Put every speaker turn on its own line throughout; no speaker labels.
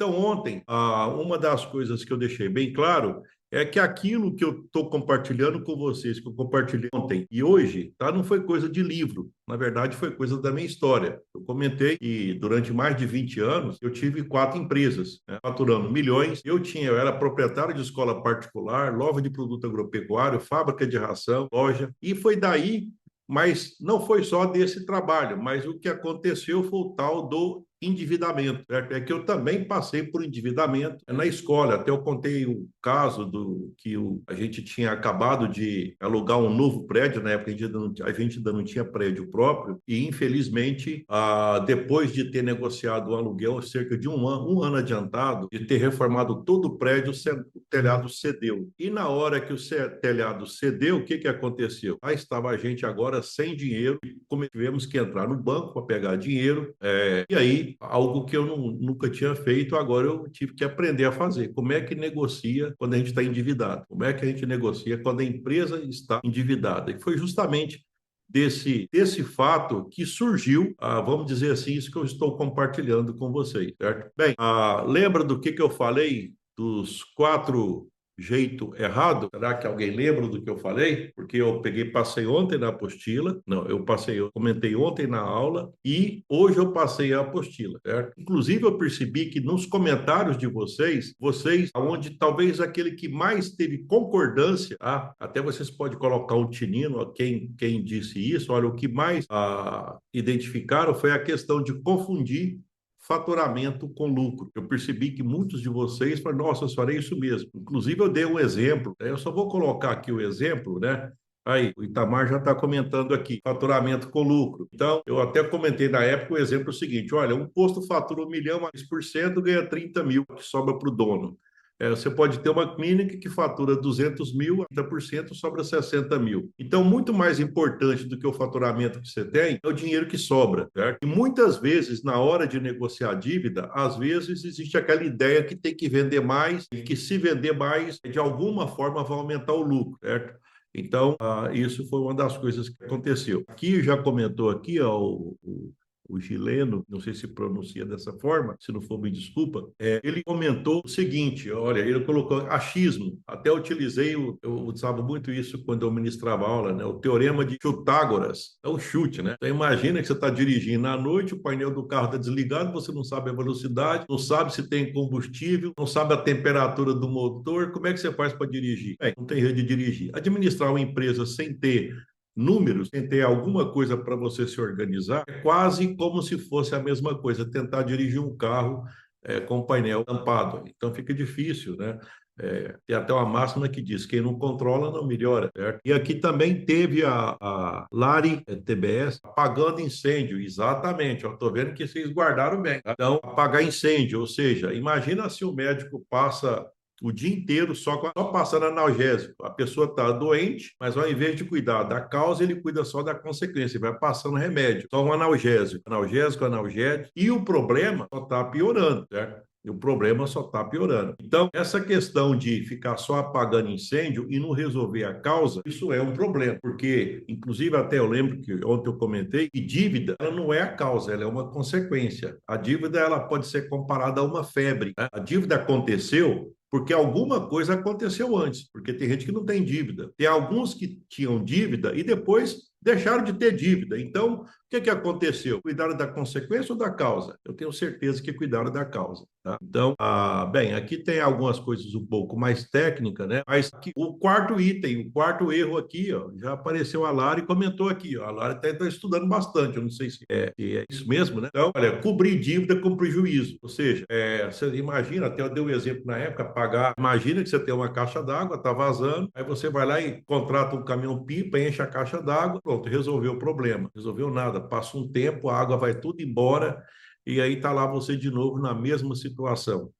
Então, ontem, uma das coisas que eu deixei bem claro é que aquilo que eu estou compartilhando com vocês, que eu compartilhei ontem e hoje, tá, não foi coisa de livro. Na verdade, foi coisa da minha história. Eu comentei que durante mais de 20 anos eu tive 4 empresas, né, faturando milhões. Eu era proprietário de escola particular, loja de produto agropecuário, fábrica de ração, loja. E foi daí, mas não foi só desse trabalho, mas o que aconteceu foi o tal do endividamento, certo? É que eu também passei por endividamento na escola. Até eu contei o caso do que a gente tinha acabado de alugar um novo prédio, na época a gente ainda não tinha prédio próprio, e infelizmente, depois de ter negociado o aluguel cerca de um ano adiantado, de ter reformado todo o prédio, o telhado cedeu. E na hora que o telhado cedeu, o que que aconteceu? Aí estava a gente agora sem dinheiro, como tivemos que entrar no banco para pegar dinheiro, e aí algo que eu nunca tinha feito, agora eu tive que aprender a fazer. Como é que negocia quando a gente está endividado? Como é que a gente negocia quando a empresa está endividada? E foi justamente desse fato que surgiu, vamos dizer assim, isso que eu estou compartilhando com vocês, certo? Bem, lembra do que eu falei dos 4 jeitos errados? Será que alguém lembra do que eu falei? Porque eu passei ontem na apostila, não, eu comentei ontem na aula e hoje eu passei a apostila, certo? Inclusive eu percebi que nos comentários de vocês, onde talvez aquele que mais teve concordância, até vocês podem colocar um tinino, quem disse isso, olha, o que mais identificaram foi a questão de confundir faturamento com lucro. Eu percebi que muitos de vocês falaram, nossa, eu farei isso mesmo. Inclusive, eu dei um exemplo, né? Eu só vou colocar aqui o exemplo, né? Aí, o Itamar já está comentando aqui, faturamento com lucro. Então, eu até comentei na época o exemplo seguinte: olha, um posto fatura 1 milhão, mais por cento ganha 30 mil, que sobra para o dono. Você pode ter uma clínica que fatura 200 mil, 30% sobra 60 mil. Então, muito mais importante do que o faturamento que você tem é o dinheiro que sobra, certo? E muitas vezes, na hora de negociar a dívida, às vezes existe aquela ideia que tem que vender mais e que se vender mais, de alguma forma vai aumentar o lucro, certo? Então, isso foi uma das coisas que aconteceu. Aqui já comentou aqui, ó, o Gileno, não sei se pronuncia dessa forma, se não for, me desculpa, ele comentou o seguinte, olha, ele colocou achismo, até utilizei, eu usava muito isso quando eu ministrava aula, né, o teorema de Pitágoras, é o chute, né? Então imagina que você está dirigindo à noite, o painel do carro está desligado, você não sabe a velocidade, não sabe se tem combustível, não sabe a temperatura do motor, como é que você faz para dirigir? Não tem jeito de dirigir. Administrar uma empresa sem ter números, sem ter alguma coisa para você se organizar, é quase como se fosse a mesma coisa, tentar dirigir um carro com o painel tampado. Então fica difícil, né? Tem até uma máxima que diz: quem não controla não melhora, certo? E aqui também teve a Lari TBS apagando incêndio, exatamente. Eu estou vendo que vocês guardaram bem. Então, apagar incêndio, ou seja, imagina se o médico passa o dia inteiro só passando analgésico. A pessoa está doente, mas ao invés de cuidar da causa, ele cuida só da consequência, vai passando remédio, só um analgésico, analgésico, e o problema só está piorando, certo? E o problema só está piorando. Então, essa questão de ficar só apagando incêndio e não resolver a causa, isso é um problema, porque, inclusive, até eu lembro que ontem eu comentei que dívida, ela não é a causa, ela é uma consequência. A dívida, ela pode ser comparada a uma febre, né? A dívida aconteceu porque alguma coisa aconteceu antes, porque tem gente que não tem dívida. Tem alguns que tinham dívida e depois deixaram de ter dívida. Então, o que aconteceu? Cuidaram da consequência ou da causa? Eu tenho certeza que cuidaram da causa. Tá? Então, bem, aqui tem algumas coisas um pouco mais técnicas, né? Mas aqui, o quarto item, o quarto erro aqui, ó, já apareceu a Lara e comentou aqui, ó, a Lara está estudando bastante, eu não sei se é isso mesmo, né? Então, olha, cobrir dívida com prejuízo, ou seja, você imagina, até eu dei um exemplo na época, imagina que você tem uma caixa d'água, está vazando, aí você vai lá e contrata um caminhão-pipa, enche a caixa d'água, pronto, resolveu o problema. Resolveu nada, passa um tempo, a água vai tudo embora, e aí está lá você de novo na mesma situação.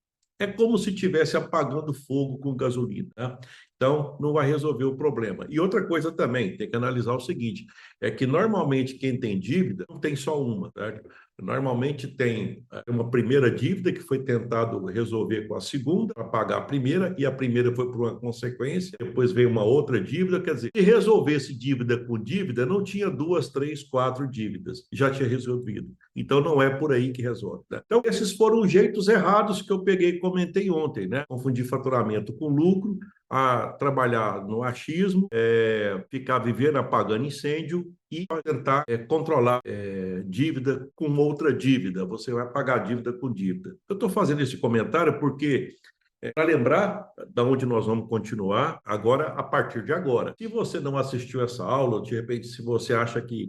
É como se estivesse apagando fogo com gasolina, né? Então, não vai resolver o problema. E outra coisa também, tem que analisar o seguinte, é que normalmente quem tem dívida não tem só uma, certo? Normalmente tem uma primeira dívida que foi tentado resolver com a segunda para pagar a primeira foi por uma consequência, depois veio uma outra dívida, quer dizer, se resolvesse dívida com dívida, não tinha duas, três, quatro dívidas, já tinha resolvido. Então não é por aí que resolve, né? Então esses foram os jeitos errados que eu peguei e comentei ontem, né? Confundir faturamento com lucro, a trabalhar no achismo, ficar vivendo apagando incêndio e tentar controlar dívida com outra dívida. Você vai pagar dívida com dívida. Eu estou fazendo esse comentário porque para lembrar da onde nós vamos continuar agora, a partir de agora. Se você não assistiu essa aula, de repente, se você acha que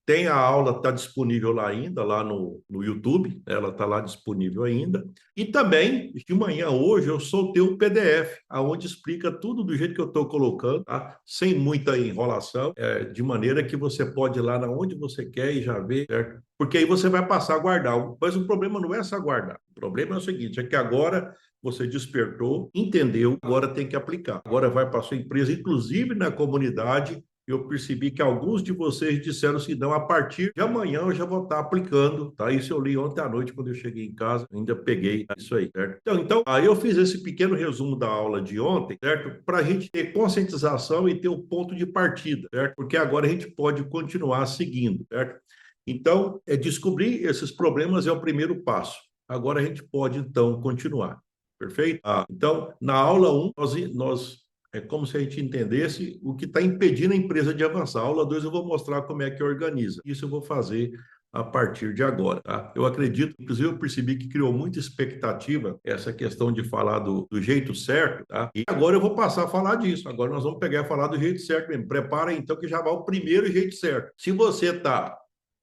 tem a aula, está disponível lá ainda, lá no YouTube, ela está lá disponível ainda. E também, de manhã hoje, eu soltei um PDF, onde explica tudo do jeito que eu estou colocando, tá? Sem muita enrolação, de maneira que você pode ir lá na onde você quer e já ver, certo? Porque aí você vai passar a guardar. Mas o problema não é só guardar. O problema é o seguinte, é que agora você despertou, entendeu, agora tem que aplicar. Agora vai para a sua empresa, inclusive na comunidade, eu percebi que alguns de vocês disseram assim, não, a partir de amanhã eu já vou estar aplicando, tá? Isso eu li ontem à noite, quando eu cheguei em casa, ainda peguei isso aí, certo? Então, aí eu fiz esse pequeno resumo da aula de ontem, certo? Para a gente ter conscientização e ter o ponto de partida, certo? Porque agora a gente pode continuar seguindo, certo? Então, descobrir esses problemas é o primeiro passo. Agora a gente pode, então, continuar. Perfeito? Então, na aula 1, nós é como se a gente entendesse o que está impedindo a empresa de avançar. A aula 2 eu vou mostrar como é que organiza. Isso eu vou fazer a partir de agora, tá? Eu acredito, inclusive eu percebi que criou muita expectativa essa questão de falar do jeito certo, tá? E agora eu vou passar a falar disso. Agora nós vamos pegar e falar do jeito certo mesmo. Prepara então que já vai o primeiro jeito certo. Se você está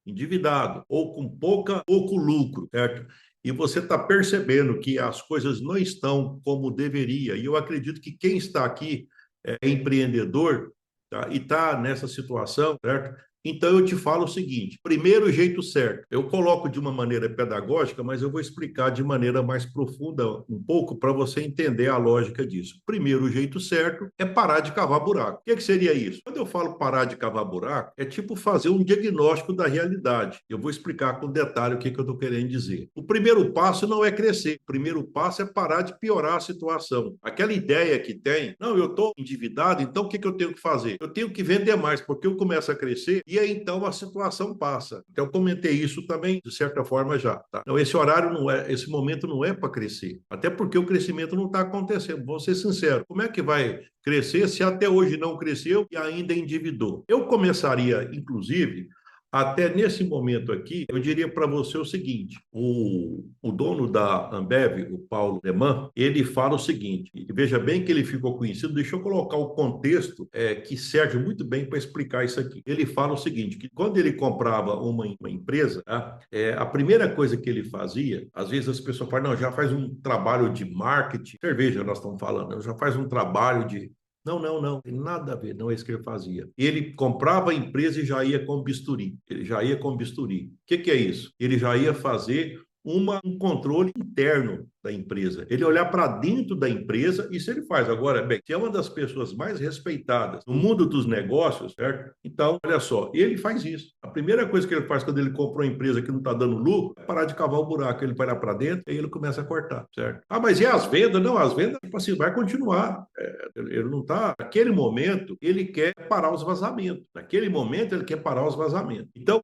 endividado ou com pouco lucro, certo? E você está percebendo que as coisas não estão como deveria, e eu acredito que quem está aqui é empreendedor, tá? E está nessa situação, certo? Então eu te falo o seguinte: primeiro jeito certo, eu coloco de uma maneira pedagógica, mas eu vou explicar de maneira mais profunda um pouco para você entender a lógica disso. Primeiro jeito certo é parar de cavar buraco. O que seria isso? Quando eu falo parar de cavar buraco, é tipo fazer um diagnóstico da realidade. Eu vou explicar com detalhe o que eu estou querendo dizer. O primeiro passo não é crescer, o primeiro passo é parar de piorar a situação. Aquela ideia que tem, não, eu estou endividado, então o que eu tenho que fazer? Eu tenho que vender mais, porque eu começo a crescer e aí então a situação passa. Então eu comentei isso também, de certa forma já. Tá? Então esse horário não é, esse momento não é para crescer, até porque o crescimento não está acontecendo. Vou ser sincero, como é que vai crescer se até hoje não cresceu e ainda endividou? Eu começaria, inclusive, até nesse momento aqui, eu diria para você o seguinte: o dono da Ambev, o Paulo Leman, ele fala o seguinte, e veja bem que ele ficou conhecido, deixa eu colocar o contexto que serve muito bem para explicar isso aqui. Ele fala o seguinte, que quando ele comprava uma empresa, tá, a primeira coisa que ele fazia, às vezes as pessoas falam, não, já faz um trabalho de marketing, cerveja nós estamos falando, já faz um trabalho de não, tem nada a ver, não é isso que ele fazia. Ele comprava a empresa e já ia com bisturi. Ele já ia com bisturi. O que é isso? Ele já ia fazer um controle interno da empresa. Ele olhar para dentro da empresa, isso ele faz. Agora, bem, se é uma das pessoas mais respeitadas no mundo dos negócios, certo? Então, olha só, ele faz isso. A primeira coisa que ele faz quando ele compra uma empresa que não está dando lucro é parar de cavar o buraco. Ele vai lá para dentro e ele começa a cortar, certo? Ah, mas e as vendas? Não, as vendas, tipo assim, vai continuar. Ele não está. Naquele momento, ele quer parar os vazamentos. Naquele momento, ele quer parar os vazamentos. Então,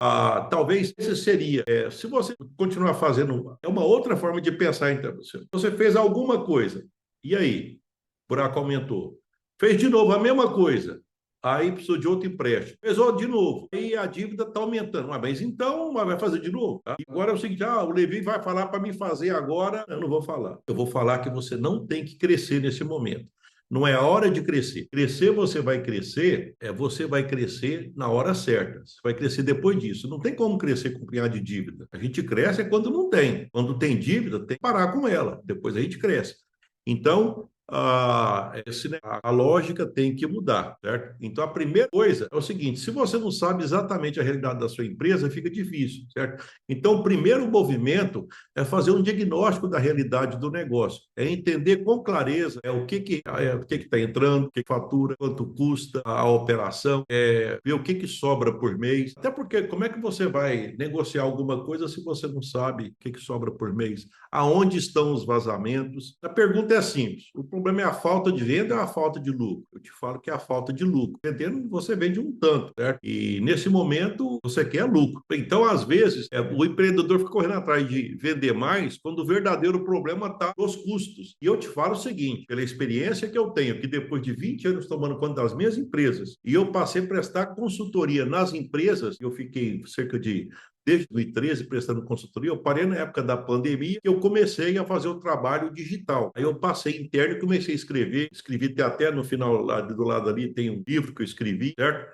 talvez esse seria, se você continuar fazendo, é uma outra forma de pensar, então. Você fez alguma coisa, e aí? O buraco aumentou. Fez de novo a mesma coisa. Aí precisou de outro empréstimo. Fez de novo. Aí a dívida está aumentando. Mas então vai fazer de novo. Tá? Agora é o seguinte: o Levi vai falar para me fazer agora. Eu não vou falar. Eu vou falar que você não tem que crescer nesse momento. Não é a hora de crescer. Crescer, você vai crescer na hora certa. Você vai crescer depois disso. Não tem como crescer com punhado de dívida. A gente cresce quando não tem. Quando tem dívida, tem que parar com ela. Depois a gente cresce. Então, a lógica tem que mudar, certo? Então, a primeira coisa é o seguinte: se você não sabe exatamente a realidade da sua empresa, fica difícil, certo? Então, o primeiro movimento é fazer um diagnóstico da realidade do negócio, é entender com clareza o que está entrando, o que fatura, quanto custa a operação, ver o que sobra por mês. Até porque, como é que você vai negociar alguma coisa se você não sabe o que sobra por mês? Aonde estão os vazamentos? A pergunta é simples: o problema é a falta de venda ou a falta de lucro? Eu te falo que é a falta de lucro. Vendendo, você vende um tanto, certo? E nesse momento, você quer lucro. Então, às vezes, o empreendedor fica correndo atrás de vender mais quando o verdadeiro problema está nos custos. E eu te falo o seguinte: pela experiência que eu tenho, que depois de 20 anos tomando conta das minhas empresas, e eu passei a prestar consultoria nas empresas, eu fiquei cerca de desde 2013 prestando consultoria. Eu parei na época da pandemia e eu comecei a fazer o trabalho digital. Aí eu passei interno e comecei a escrever. Escrevi até no final, lá do lado ali, tem um livro que eu escrevi, certo?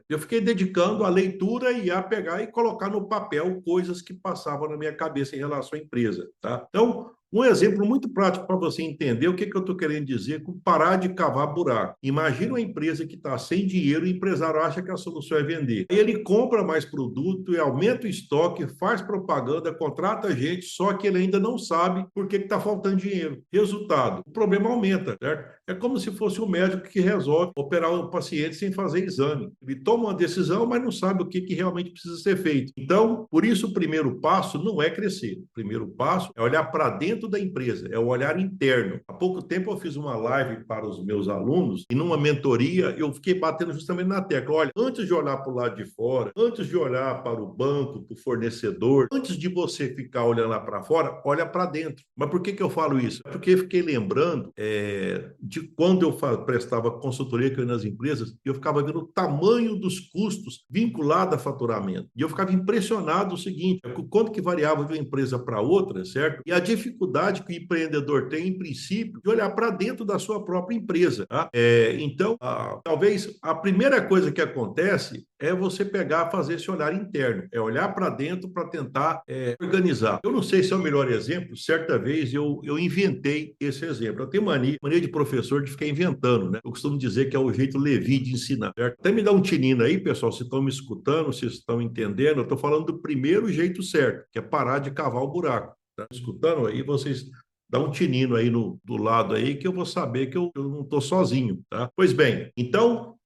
Eu fiquei dedicando à leitura e a pegar e colocar no papel coisas que passavam na minha cabeça em relação à empresa, tá? Então, um exemplo muito prático para você entender o que eu estou querendo dizer com parar de cavar buraco. Imagina uma empresa que está sem dinheiro e o empresário acha que a solução é vender. Aí ele compra mais produto e aumenta o estoque, faz propaganda, contrata gente, só que ele ainda não sabe por que está faltando dinheiro. Resultado, o problema aumenta, certo? É como se fosse um médico que resolve operar o paciente sem fazer exame. Ele toma uma decisão, mas não sabe o que realmente precisa ser feito. Então, por isso, o primeiro passo não é crescer. O primeiro passo é olhar para dentro da empresa, é o olhar interno. Há pouco tempo eu fiz uma live para os meus alunos e numa mentoria eu fiquei batendo justamente na tecla. Olha, antes de olhar para o lado de fora, antes de olhar para o banco, para o fornecedor, antes de você ficar olhando lá para fora, olha para dentro. Mas por que eu falo isso? Porque eu fiquei lembrando de quando eu prestava consultoria aqui nas empresas, eu ficava vendo o tamanho dos custos vinculados a faturamento. E eu ficava impressionado o seguinte: o quanto que variava de uma empresa para outra, certo? E a dificuldade que o empreendedor tem, em princípio, de olhar para dentro da sua própria empresa. Tá? Então, talvez a primeira coisa que acontece é você pegar, fazer esse olhar interno, é olhar para dentro para tentar organizar. Eu não sei se é o melhor exemplo. Certa vez eu inventei esse exemplo. Eu tenho mania de professor de ficar inventando, né? Eu costumo dizer que é o jeito Levi de ensinar, certo? Até me dá um tinino aí, pessoal, se estão me escutando, se estão entendendo. Eu estou falando do primeiro jeito certo, que é parar de cavar o buraco. Tá me escutando aí? Vocês dá um tinino aí do lado aí que eu vou saber que eu não estou sozinho, tá? Pois bem, então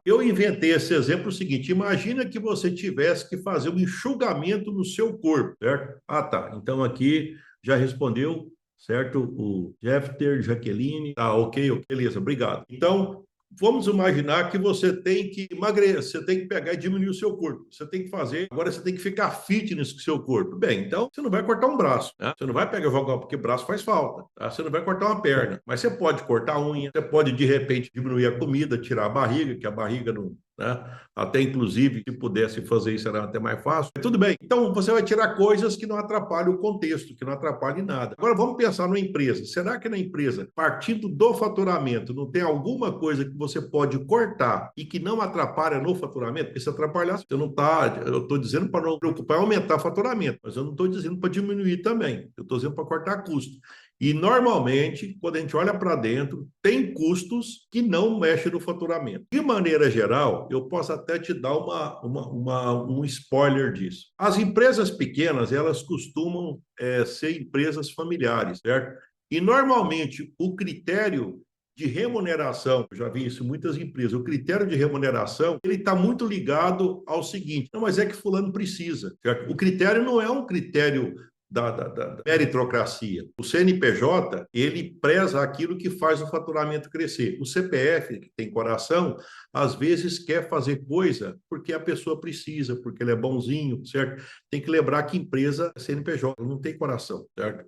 eu inventei esse exemplo seguinte: imagina que você tivesse que fazer um enxugamento no seu corpo, certo? Ah, tá. Então aqui já respondeu, certo? O Jeffter, Jaqueline, tá, ok, beleza, obrigado. Então, vamos imaginar que você tem que emagrecer, você tem que pegar e diminuir o seu corpo. Você tem que fazer, agora você tem que ficar fitness com o seu corpo. Bem, então você não vai cortar um braço, né? Você não vai pegar e jogar, porque braço faz falta, tá? Você não vai cortar uma perna, mas você pode cortar a unha, você pode de repente diminuir a comida, tirar a barriga, que a barriga não, né? Até inclusive, se pudesse fazer isso, era até mais fácil. Tudo bem. Então, você vai tirar coisas que não atrapalham o contexto, que não atrapalhem nada. Agora, vamos pensar numa empresa. Será que na empresa, partindo do faturamento, não tem alguma coisa que você pode cortar e que não atrapalha no faturamento? Porque se atrapalhar, você não está... Eu estou dizendo para não preocupar em aumentar o faturamento, mas eu não estou dizendo para diminuir também. Eu estou dizendo para cortar custo. E, normalmente, quando a gente olha para dentro, tem custos que não mexem no faturamento. De maneira geral, eu posso até te dar um spoiler disso. As empresas pequenas, elas costumam ser empresas familiares, certo? E, normalmente, o critério de remuneração, eu já vi isso em muitas empresas, o critério de remuneração, ele está muito ligado ao seguinte: não, mas é que fulano precisa, certo? O critério não é um critério da meritocracia. O CNPJ, ele preza aquilo que faz o faturamento crescer. O CPF, que tem coração, às vezes quer fazer coisa porque a pessoa precisa, porque ele é bonzinho, certo? Tem que lembrar que empresa é CNPJ, não tem coração, certo?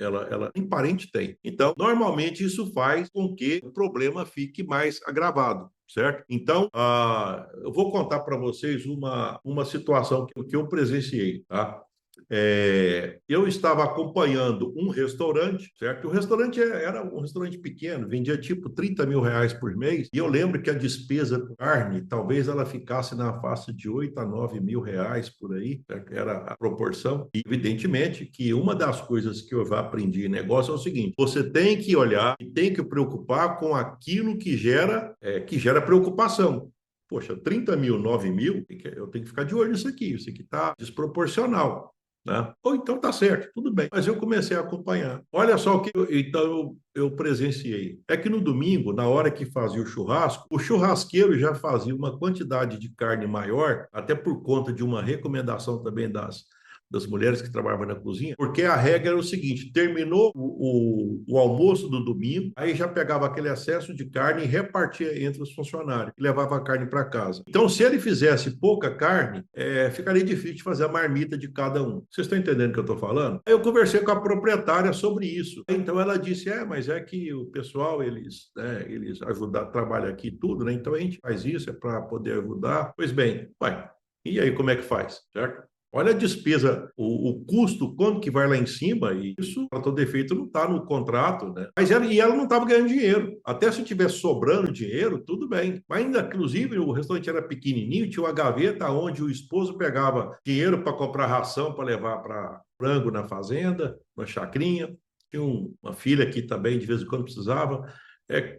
Ela nem parente tem. Então, normalmente isso faz com que o problema fique mais agravado, certo? Então, eu vou contar para vocês uma situação que eu presenciei, tá? eu estava acompanhando um restaurante, certo? O restaurante era um restaurante pequeno, vendia tipo R$ 30.000 por mês, e eu lembro que a despesa por carne, talvez ela ficasse na faixa de R$ 8 a R$ 9.000 por aí, certo? Era a proporção. E evidentemente que uma das coisas que eu já aprendi em negócio é o seguinte: você tem que olhar e tem que preocupar com aquilo que gera preocupação. Poxa, 30 mil, 9 mil, eu tenho que ficar de olho nisso aqui. Isso aqui está desproporcional. Né? Ou então tá certo, tudo bem. Mas eu comecei a acompanhar. Olha só o que eu presenciei. É que no domingo, na hora que fazia o churrasco, o churrasqueiro já fazia uma quantidade de carne maior, até por conta de uma recomendação também das mulheres que trabalhavam na cozinha, porque a regra era o seguinte: terminou o almoço do domingo, aí já pegava aquele excesso de carne e repartia entre os funcionários, e levava a carne para casa. Então, se ele fizesse pouca carne, ficaria difícil de fazer a marmita de cada um. Vocês estão entendendo o que eu estou falando? Aí eu conversei com a proprietária sobre isso. Então ela disse: mas é que o pessoal, eles ajudam, trabalham aqui tudo, né? Então a gente faz isso, é para poder ajudar. Pois bem, vai. E aí, como é que faz, certo? Olha a despesa, o custo, quanto que vai lá em cima, e isso, para todo efeito, não está no contrato, né? Ela não estava ganhando dinheiro. Até se tivesse sobrando dinheiro, tudo bem. Mas ainda, inclusive, o restaurante era pequenininho, tinha uma gaveta onde o esposo pegava dinheiro para comprar ração para levar para frango na fazenda, na chacrinha. Tinha uma filha que também, de vez em quando, precisava. É,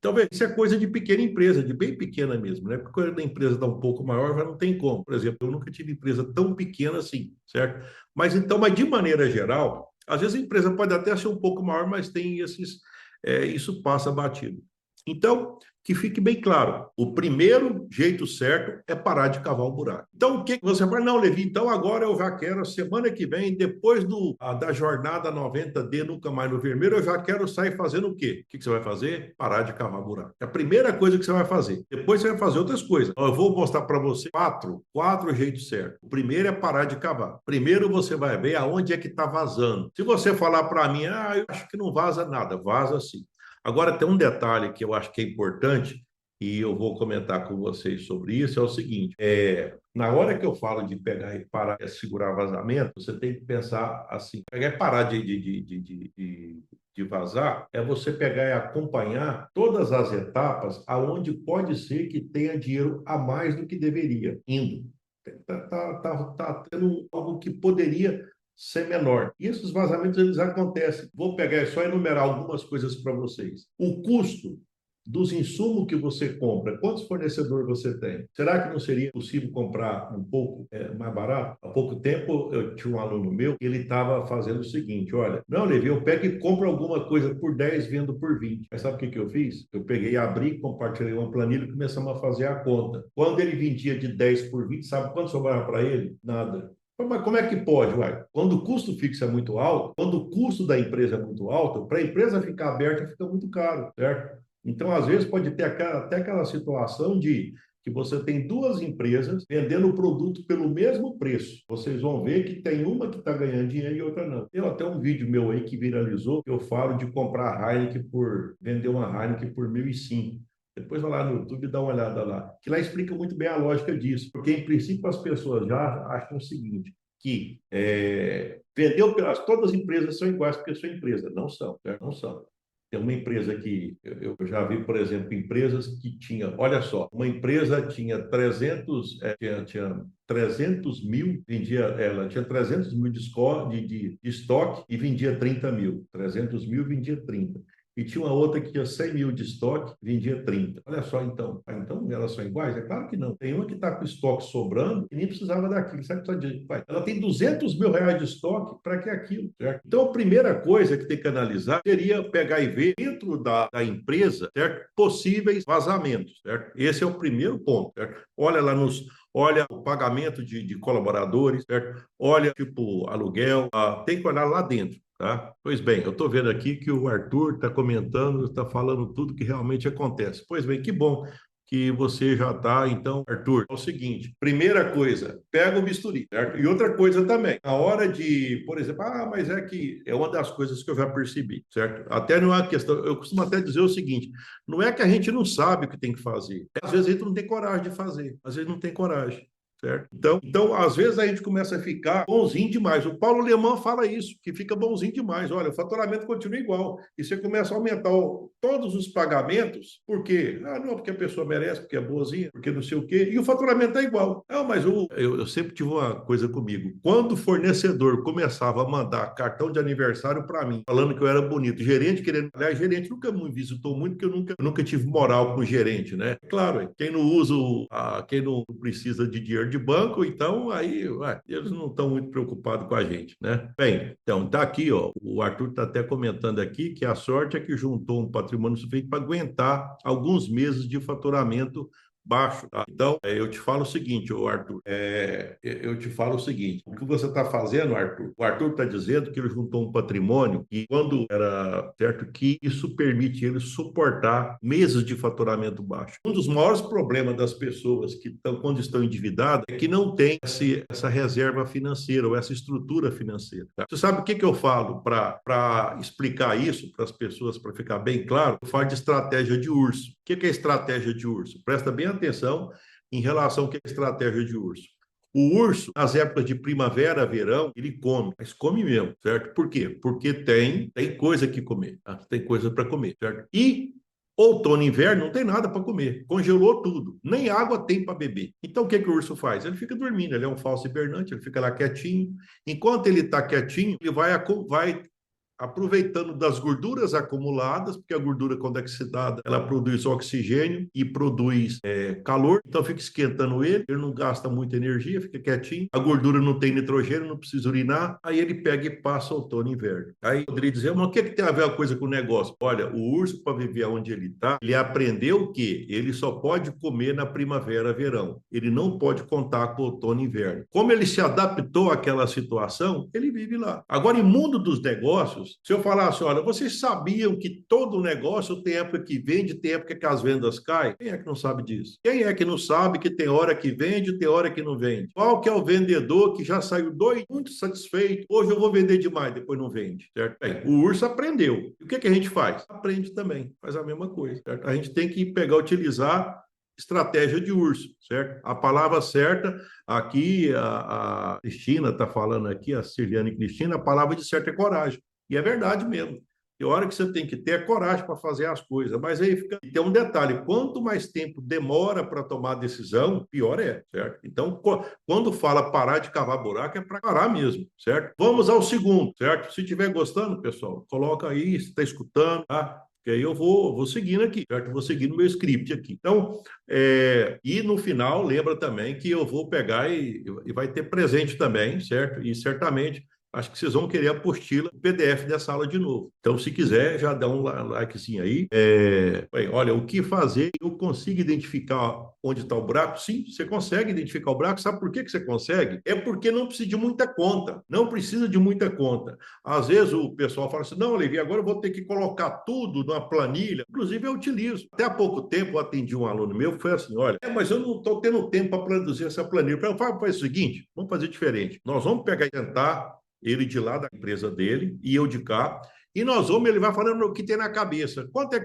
Talvez isso é coisa de pequena empresa, de bem pequena mesmo, né? Porque quando a empresa está um pouco maior, já não tem como. Por exemplo, eu nunca tive empresa tão pequena assim, certo? Mas de maneira geral, às vezes a empresa pode até ser um pouco maior, mas tem isso passa batido. Então, que fique bem claro, o primeiro jeito certo é parar de cavar o buraco. Então, o que você fala? Não, Levi, então agora eu já quero, semana que vem, depois da jornada 90D Nunca Mais no Vermelho, eu já quero sair fazendo o quê? O que você vai fazer? Parar de cavar buraco. É a primeira coisa que você vai fazer. Depois você vai fazer outras coisas. Eu vou mostrar para você quatro jeitos certos. O primeiro é parar de cavar. Primeiro você vai ver aonde é que está vazando. Se você falar para mim: eu acho que não vaza nada, vaza sim. Agora, tem um detalhe que eu acho que é importante, e eu vou comentar com vocês sobre isso: é o seguinte, na hora que eu falo de pegar e parar e segurar vazamento, você tem que pensar assim: pegar e parar de vazar, é você pegar e acompanhar todas as etapas aonde pode ser que tenha dinheiro a mais do que deveria indo. Tá tendo algo que poderia ser menor. E esses vazamentos, eles acontecem. Vou pegar e só enumerar algumas coisas para vocês. O custo dos insumos que você compra, quantos fornecedores você tem? Será que não seria possível comprar um pouco mais barato? Há pouco tempo eu tinha um aluno meu, ele estava fazendo o seguinte: olha, não, Levi, eu pego e compro alguma coisa por 10, vendo por 20. Mas sabe o que eu fiz? Eu peguei, abri, compartilhei uma planilha e começamos a fazer a conta. Quando ele vendia de 10 por 20, sabe quanto sobrava para ele? Nada. Mas como é que pode, uai? Quando o custo fixo é muito alto, quando o custo da empresa é muito alto, para a empresa ficar aberta fica muito caro, certo? Então, às vezes, pode ter até aquela situação de que você tem duas empresas vendendo o produto pelo mesmo preço. Vocês vão ver que tem uma que está ganhando dinheiro e outra não. Tem até um vídeo meu aí que viralizou, que eu falo de comprar vender uma Heineken por 1.005. Depois vai lá no YouTube e dá uma olhada lá, que lá explica muito bem a lógica disso, porque em princípio as pessoas já acham o seguinte, que todas as empresas são iguais porque são empresa. Não são, certo? Não são. Tem uma empresa que eu já vi, por exemplo, empresas que tinha, olha só, uma empresa tinha 300 mil, ela tinha 300 mil de estoque e vendia 30 mil. 300 mil vendia 30. E tinha uma outra que tinha 100 mil de estoque, vendia 30. Olha só, então. Então, elas são iguais? É claro que não. Tem uma que está com estoque sobrando e nem precisava daquilo. Sabe o que precisa dizer? Ela tem R$ 200.000 de estoque, para que aquilo? Certo? Então, a primeira coisa que tem que analisar seria pegar e ver dentro da empresa, certo? Possíveis vazamentos, certo? Esse é o primeiro ponto, certo? Olha o pagamento de colaboradores, certo? Olha, tipo, aluguel, tem que olhar lá dentro. Tá? Pois bem, eu estou vendo aqui que o Arthur está comentando, está falando tudo que realmente acontece. Pois bem, que bom que você já está. Então, Arthur, é o seguinte: primeira coisa, pega o bisturi, certo? E outra coisa também, na hora de, por exemplo, mas é que é uma das coisas que eu já percebi, certo? Até não é uma questão, eu costumo até dizer o seguinte: não é que a gente não sabe o que tem que fazer, às vezes a gente não tem coragem de fazer, às vezes não tem coragem. certo? Então, às vezes a gente começa a ficar bonzinho demais. O Paulo Lemann fala isso, que fica bonzinho demais. Olha, o faturamento continua igual. E você começa a aumentar todos os pagamentos, por quê? Ah, não, porque a pessoa merece, porque é boazinha, porque não sei o quê, e o faturamento é igual. Não, mas eu sempre tive uma coisa comigo. Quando o fornecedor começava a mandar cartão de aniversário para mim, falando que eu era bonito, gerente querendo. Aliás, gerente nunca me visitou muito, porque eu nunca tive moral com o gerente, né? Claro, quem não usa, quem não precisa de dinheiro de banco, então aí eles não estão muito preocupados com a gente, né? Bem, então tá aqui, ó. O Arthur está até comentando aqui que a sorte é que juntou um patrimônio suficiente para aguentar alguns meses de faturamento baixo, tá? Então, eu te falo o seguinte, Arthur, eu te falo o seguinte, o que você está fazendo, Arthur? O Arthur está dizendo que ele juntou um patrimônio e quando era certo que isso permite ele suportar meses de faturamento baixo. Um dos maiores problemas das pessoas que estão, quando estão endividadas, é que não tem essa reserva financeira ou essa estrutura financeira. Tá? Você sabe o que eu falo para explicar isso para as pessoas, para ficar bem claro? Eu falo de estratégia de urso. O que é estratégia de urso? Presta bem atenção em relação ao que é estratégia de urso. O urso, nas épocas de primavera, verão, ele come, mas come mesmo, certo? Por quê? Porque tem coisa que comer, tá? Tem coisa para comer, certo? E outono e inverno não tem nada para comer, congelou tudo, nem água tem para beber. Então o que o urso faz? Ele fica dormindo, ele é um falso hibernante, ele fica lá quietinho. Enquanto ele está quietinho, ele vai aproveitando das gorduras acumuladas, porque a gordura, quando é oxidada, ela produz oxigênio e produz calor, então fica esquentando ele não gasta muita energia, fica quietinho, a gordura não tem nitrogênio, não precisa urinar, aí ele pega e passa outono e inverno. Aí poderia dizer, mas o que tem a ver a coisa com o negócio? Olha, o urso, para viver onde ele está, ele aprendeu que ele só pode comer na primavera, verão. Ele não pode contar com outono e inverno. Como ele se adaptou àquela situação, ele vive lá. Agora, em mundo dos negócios, se eu falasse, olha, vocês sabiam que todo negócio tem época que vende, tem época que as vendas caem? Quem é que não sabe disso? Quem é que não sabe que tem hora que vende, tem hora que não vende? Qual que é o vendedor que já saiu muito satisfeito? Hoje eu vou vender demais, depois não vende, certo? Bem, o urso aprendeu. E o que a gente faz? Aprende também, faz a mesma coisa, certo? A gente tem que pegar, utilizar estratégia de urso, certo? A palavra certa, aqui a Cristina está falando aqui, a Sirliane Cristina, a palavra de certo é coragem. E é verdade mesmo. Tem hora que você tem que ter coragem para fazer as coisas. Mas aí fica. E tem um detalhe: quanto mais tempo demora para tomar a decisão, pior é, certo? Então, quando fala parar de cavar buraco, é para parar mesmo, certo? Vamos ao segundo, certo? Se estiver gostando, pessoal, coloca aí, se está escutando, tá? Que aí eu vou seguindo aqui, certo? Vou seguindo o meu script aqui. Então, e no final, lembra também que eu vou pegar e vai ter presente também, certo? E certamente acho que vocês vão querer a apostila, o PDF dessa aula de novo. Então, se quiser, já dá um likezinho aí. Bem, olha, o que fazer? Eu consigo identificar onde está o buraco? Sim, você consegue identificar o buraco. Sabe por que você consegue? É porque não precisa de muita conta. Não precisa de muita conta. Às vezes o pessoal fala assim, não, Levi, agora eu vou ter que colocar tudo numa planilha. Inclusive, eu utilizo. Até há pouco tempo, eu atendi um aluno meu que foi assim, olha, mas eu não estou tendo tempo para produzir essa planilha. Eu falo, faz o seguinte, vamos fazer diferente. Nós vamos pegar e tentar ele de lá da empresa dele e eu de cá, e nós vamos, ele vai falando o que tem na cabeça. Quanto é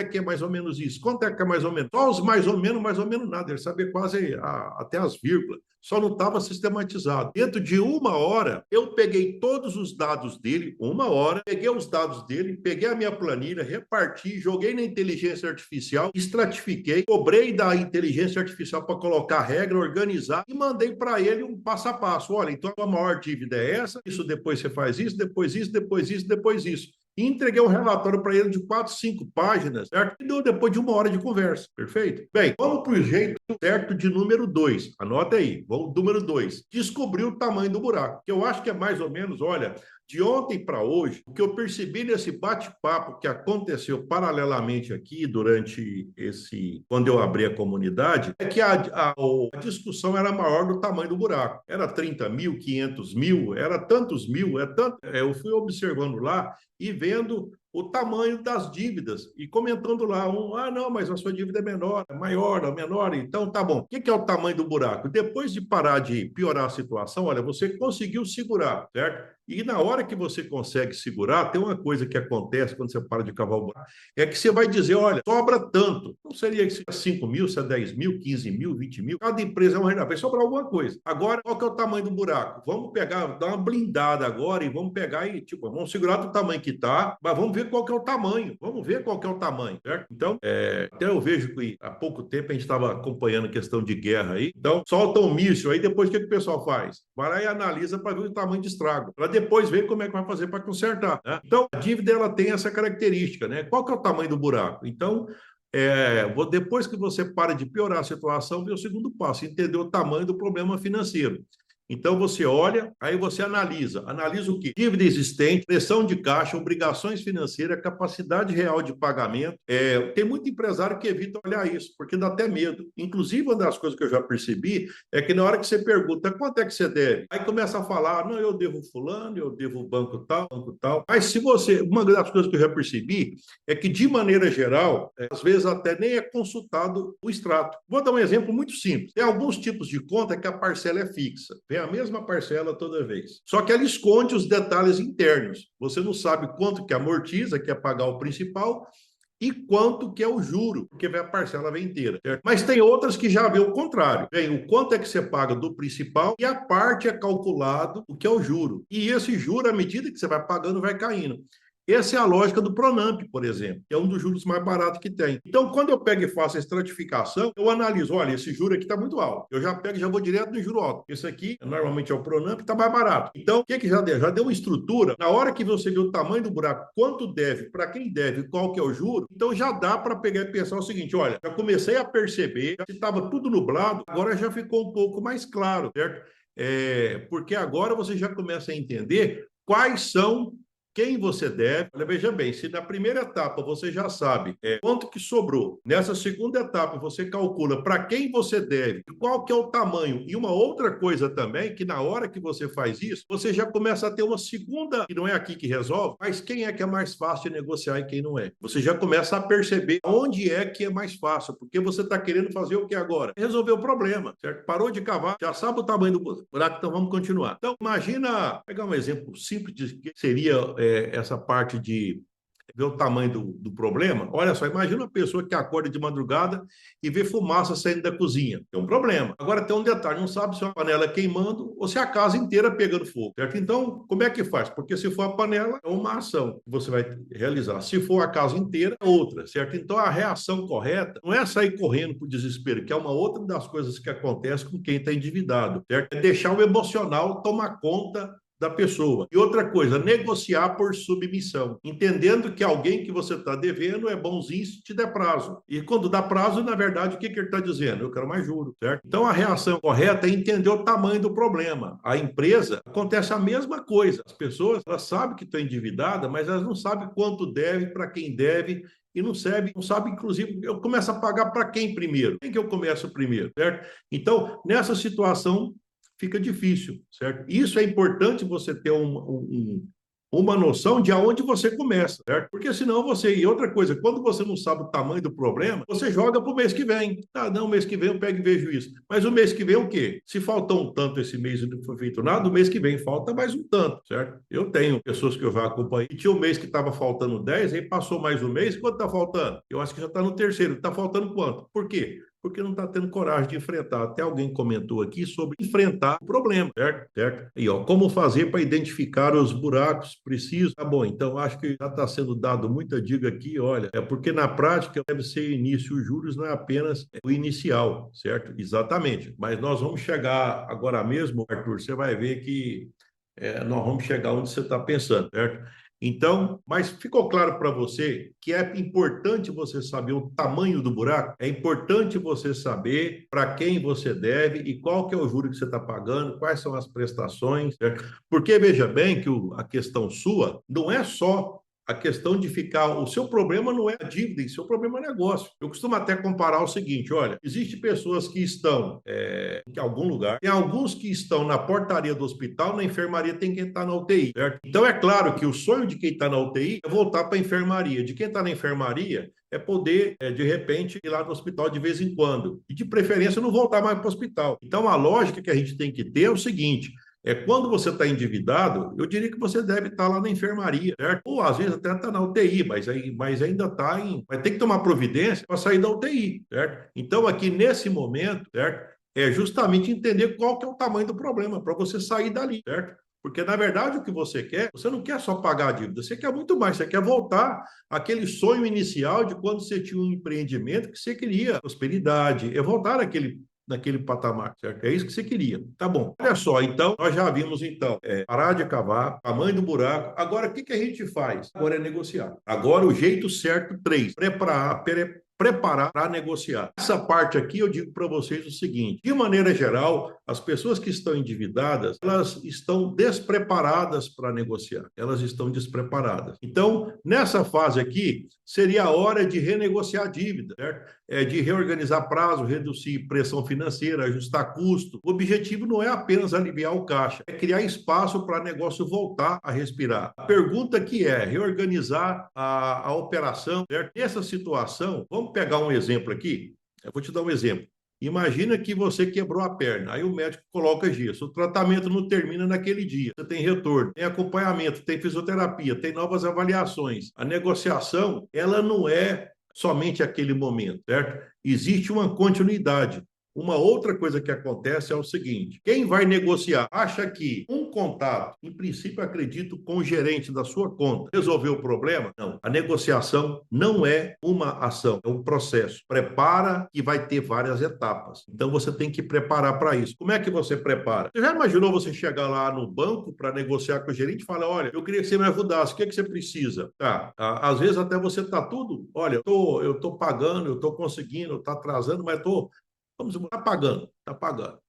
que é mais ou menos isso? Quanto é que é mais ou menos? Só os mais ou menos nada. Ele sabia quase até as vírgulas. Só não estava sistematizado. Dentro de uma hora, eu peguei todos os dados dele, uma hora, peguei os dados dele, peguei a minha planilha, reparti, joguei na inteligência artificial, estratifiquei, cobrei da inteligência artificial para colocar regra, organizar e mandei para ele um passo a passo. Olha, então a maior dívida é essa, isso depois você faz isso, depois isso, depois isso, depois isso. E entreguei um relatório para ele de 4, 5 páginas, certo? E deu depois de uma hora de conversa, perfeito? Bem, vamos para o jeito certo de número 2. Anota aí, vamos número 2. Descobrir o tamanho do buraco, que eu acho que é mais ou menos, olha, de ontem para hoje, o que eu percebi nesse bate-papo que aconteceu paralelamente aqui durante quando eu abri a comunidade, é que a discussão era maior do tamanho do buraco. Era 30 mil, 500 mil, era tantos mil, eu fui observando lá e vendo o tamanho das dívidas e comentando lá, não, mas a sua dívida é menor, é maior, é menor, então tá bom. O que é o tamanho do buraco? Depois de parar de piorar a situação, olha, você conseguiu segurar, certo? E na hora que você consegue segurar, tem uma coisa que acontece quando você para de cavar o buraco, é que você vai dizer, olha, sobra tanto. Não seria se é 5 mil, se é 10 mil, 15 mil, 20 mil. Cada empresa é uma renda, vai sobrar alguma coisa. Agora, qual que é o tamanho do buraco? Vamos pegar, dar uma blindada agora e vamos pegar e, tipo, vamos segurar do tamanho que está, mas vamos ver qual que é o tamanho. Vamos ver qual que é o tamanho, certo? Então, até eu vejo que há pouco tempo a gente estava acompanhando a questão de guerra aí. Então, solta um míssil aí, depois o que o pessoal faz? Vai lá e analisa para ver o tamanho de estrago, para depois ver como é que vai fazer para consertar, né? Então, a dívida ela tem essa característica, né? Qual que é o tamanho do buraco? Então, depois que você para de piorar a situação, vem o segundo passo, entender o tamanho do problema financeiro. Então, você olha, aí você analisa. Analisa o quê? Dívida existente, pressão de caixa, obrigações financeiras, capacidade real de pagamento. Tem muito empresário que evita olhar isso, porque dá até medo. Inclusive, uma das coisas que eu já percebi é que na hora que você pergunta quanto é que você deve, aí começa a falar, não, eu devo fulano, eu devo banco tal, banco tal. Mas se você... Uma das coisas que eu já percebi é que, de maneira geral, às vezes até nem é consultado o extrato. Vou dar um exemplo muito simples. Tem alguns tipos de conta que a parcela é fixa. Vem a mesma parcela toda vez. Só que ela esconde os detalhes internos. Você não sabe quanto que amortiza, que é pagar o principal, e quanto que é o juro, porque a parcela vem inteira, certo? Mas tem outras que já vê o contrário. Vem o quanto é que você paga do principal e a parte é calculado o que é o juro. E esse juro, à medida que você vai pagando, vai caindo. Essa é a lógica do Pronamp, por exemplo, que é um dos juros mais baratos que tem. Então, quando eu pego e faço a estratificação, eu analiso, olha, esse juro aqui está muito alto. Eu já pego e já vou direto no juro alto. Esse aqui, normalmente é o Pronamp, está mais barato. Então, o que que já deu? Já deu uma estrutura. Na hora que você vê o tamanho do buraco, quanto deve, para quem deve, qual que é o juro, então já dá para pegar e pensar o seguinte, olha, já comecei a perceber, se estava tudo nublado, agora já ficou um pouco mais claro, certo? Porque agora você já começa a entender quais são quem você deve. Olha, veja bem, se na primeira etapa você já sabe quanto que sobrou, nessa segunda etapa você calcula para quem você deve, qual que é o tamanho, e uma outra coisa também, que na hora que você faz isso, você já começa a ter uma segunda, que não é aqui que resolve, mas quem é que é mais fácil de negociar e quem não é. Você já começa a perceber onde é que é mais fácil, porque você está querendo fazer o que agora? Resolver o problema, certo? Parou de cavar, já sabe o tamanho do buraco, então vamos continuar. Então, imagina, pegar um exemplo simples de que seria essa parte de ver o tamanho do problema. Olha só, imagina uma pessoa que acorda de madrugada e vê fumaça saindo da cozinha. Tem um problema. Agora tem um detalhe, não sabe se é uma panela queimando ou se é a casa inteira pegando fogo, certo? Então, como é que faz? Porque se for a panela, é uma ação que você vai realizar. Se for a casa inteira, é outra, certo? Então, a reação correta não é sair correndo para o desespero, que é uma outra das coisas que acontece com quem está endividado, certo? É deixar o emocional tomar conta da pessoa. E outra coisa, negociar por submissão, entendendo que alguém que você está devendo é bonzinho se te der prazo. E quando dá prazo, na verdade, o que ele está dizendo? Eu quero mais juros, certo? Então, a reação correta é entender o tamanho do problema. A empresa, acontece a mesma coisa. As pessoas, elas sabem que estão endividadas, mas elas não sabem quanto deve, para quem deve, e não sabe, inclusive, eu começo a pagar para quem primeiro? Quem que eu começo primeiro, certo? Então, nessa situação, fica difícil, certo? Isso é importante você ter uma noção de aonde você começa, certo? Porque senão você... E outra coisa, quando você não sabe o tamanho do problema, você joga para o mês que vem. Ah, não, mês que vem eu pego e vejo isso. Mas o mês que vem o quê? Se faltou um tanto esse mês e não foi feito nada, o mês que vem falta mais um tanto, certo? Eu tenho pessoas que eu já acompanhei, e tinha um mês que estava faltando 10, aí passou mais um mês, quanto está faltando? Eu acho que já está no terceiro. Está faltando quanto? Por quê? Porque não está tendo coragem de enfrentar. Até alguém comentou aqui sobre enfrentar o problema, certo? Certo? E, ó, como fazer para identificar os buracos precisos? Tá bom, então acho que já está sendo dado muita dica aqui, olha, porque na prática deve ser início, os juros não é apenas o inicial, certo? Exatamente, mas nós vamos chegar agora mesmo, Arthur, você vai ver que nós vamos chegar onde você está pensando, certo? Então, mas ficou claro para você que é importante você saber o tamanho do buraco? É importante você saber para quem você deve e qual que é o juro que você está pagando, quais são as prestações, certo? Porque veja bem que a questão sua não é só a questão de ficar... O seu problema não é a dívida, o seu problema é o negócio. Eu costumo até comparar o seguinte, olha, existem pessoas que estão em algum lugar, tem alguns que estão na portaria do hospital, na enfermaria tem quem está na UTI, certo? Então, é claro que o sonho de quem está na UTI é voltar para a enfermaria. De quem está na enfermaria é poder, de repente, ir lá no hospital de vez em quando. E, de preferência, não voltar mais para o hospital. Então, a lógica que a gente tem que ter é o seguinte... quando você está endividado, eu diria que você deve estar lá na enfermaria, certo? Ou às vezes até está na UTI, mas ainda está vai ter que tomar providência para sair da UTI, certo? Então, aqui nesse momento, certo? É justamente entender qual que é o tamanho do problema para você sair dali, certo? Porque, na verdade, o que você quer, você não quer só pagar a dívida, você quer muito mais, você quer voltar àquele sonho inicial de quando você tinha um empreendimento que você queria prosperidade, é voltar naquele patamar, certo? É isso que você queria. Tá bom. Olha só, então, nós já vimos, então, parar de cavar, tamanho do buraco. Agora, o que a gente faz? Agora é negociar. Agora, o jeito certo, 3, preparar para negociar. Essa parte aqui eu digo para vocês o seguinte, de maneira geral, as pessoas que estão endividadas, elas estão despreparadas para negociar, elas estão despreparadas. Então, nessa fase aqui, seria a hora de renegociar a dívida, certo? De reorganizar prazo, reduzir pressão financeira, ajustar custo. O objetivo não é apenas aliviar o caixa, é criar espaço para o negócio voltar a respirar. A pergunta que é reorganizar a operação, certo? Nessa situação, vamos pegar um exemplo aqui? Eu vou te dar um exemplo. Imagina que você quebrou a perna, aí o médico coloca gesso, o tratamento não termina naquele dia, você tem retorno, tem acompanhamento, tem fisioterapia, tem novas avaliações. A negociação, ela não é somente aquele momento, certo? Existe uma continuidade. Uma outra coisa que acontece é o seguinte, quem vai negociar acha que um contato, em princípio acredito com o gerente da sua conta, resolveu o problema? Não, a negociação não é uma ação, é um processo. Prepara que vai ter várias etapas. Então você tem que preparar para isso. Como é que você prepara? Você já imaginou você chegar lá no banco para negociar com o gerente e falar, olha, eu queria que você me ajudasse, o que é que você precisa? Tá, às vezes até você tá tudo, olha, eu tô pagando, eu tô conseguindo, tá atrasando, mas está pagando, está pagando. O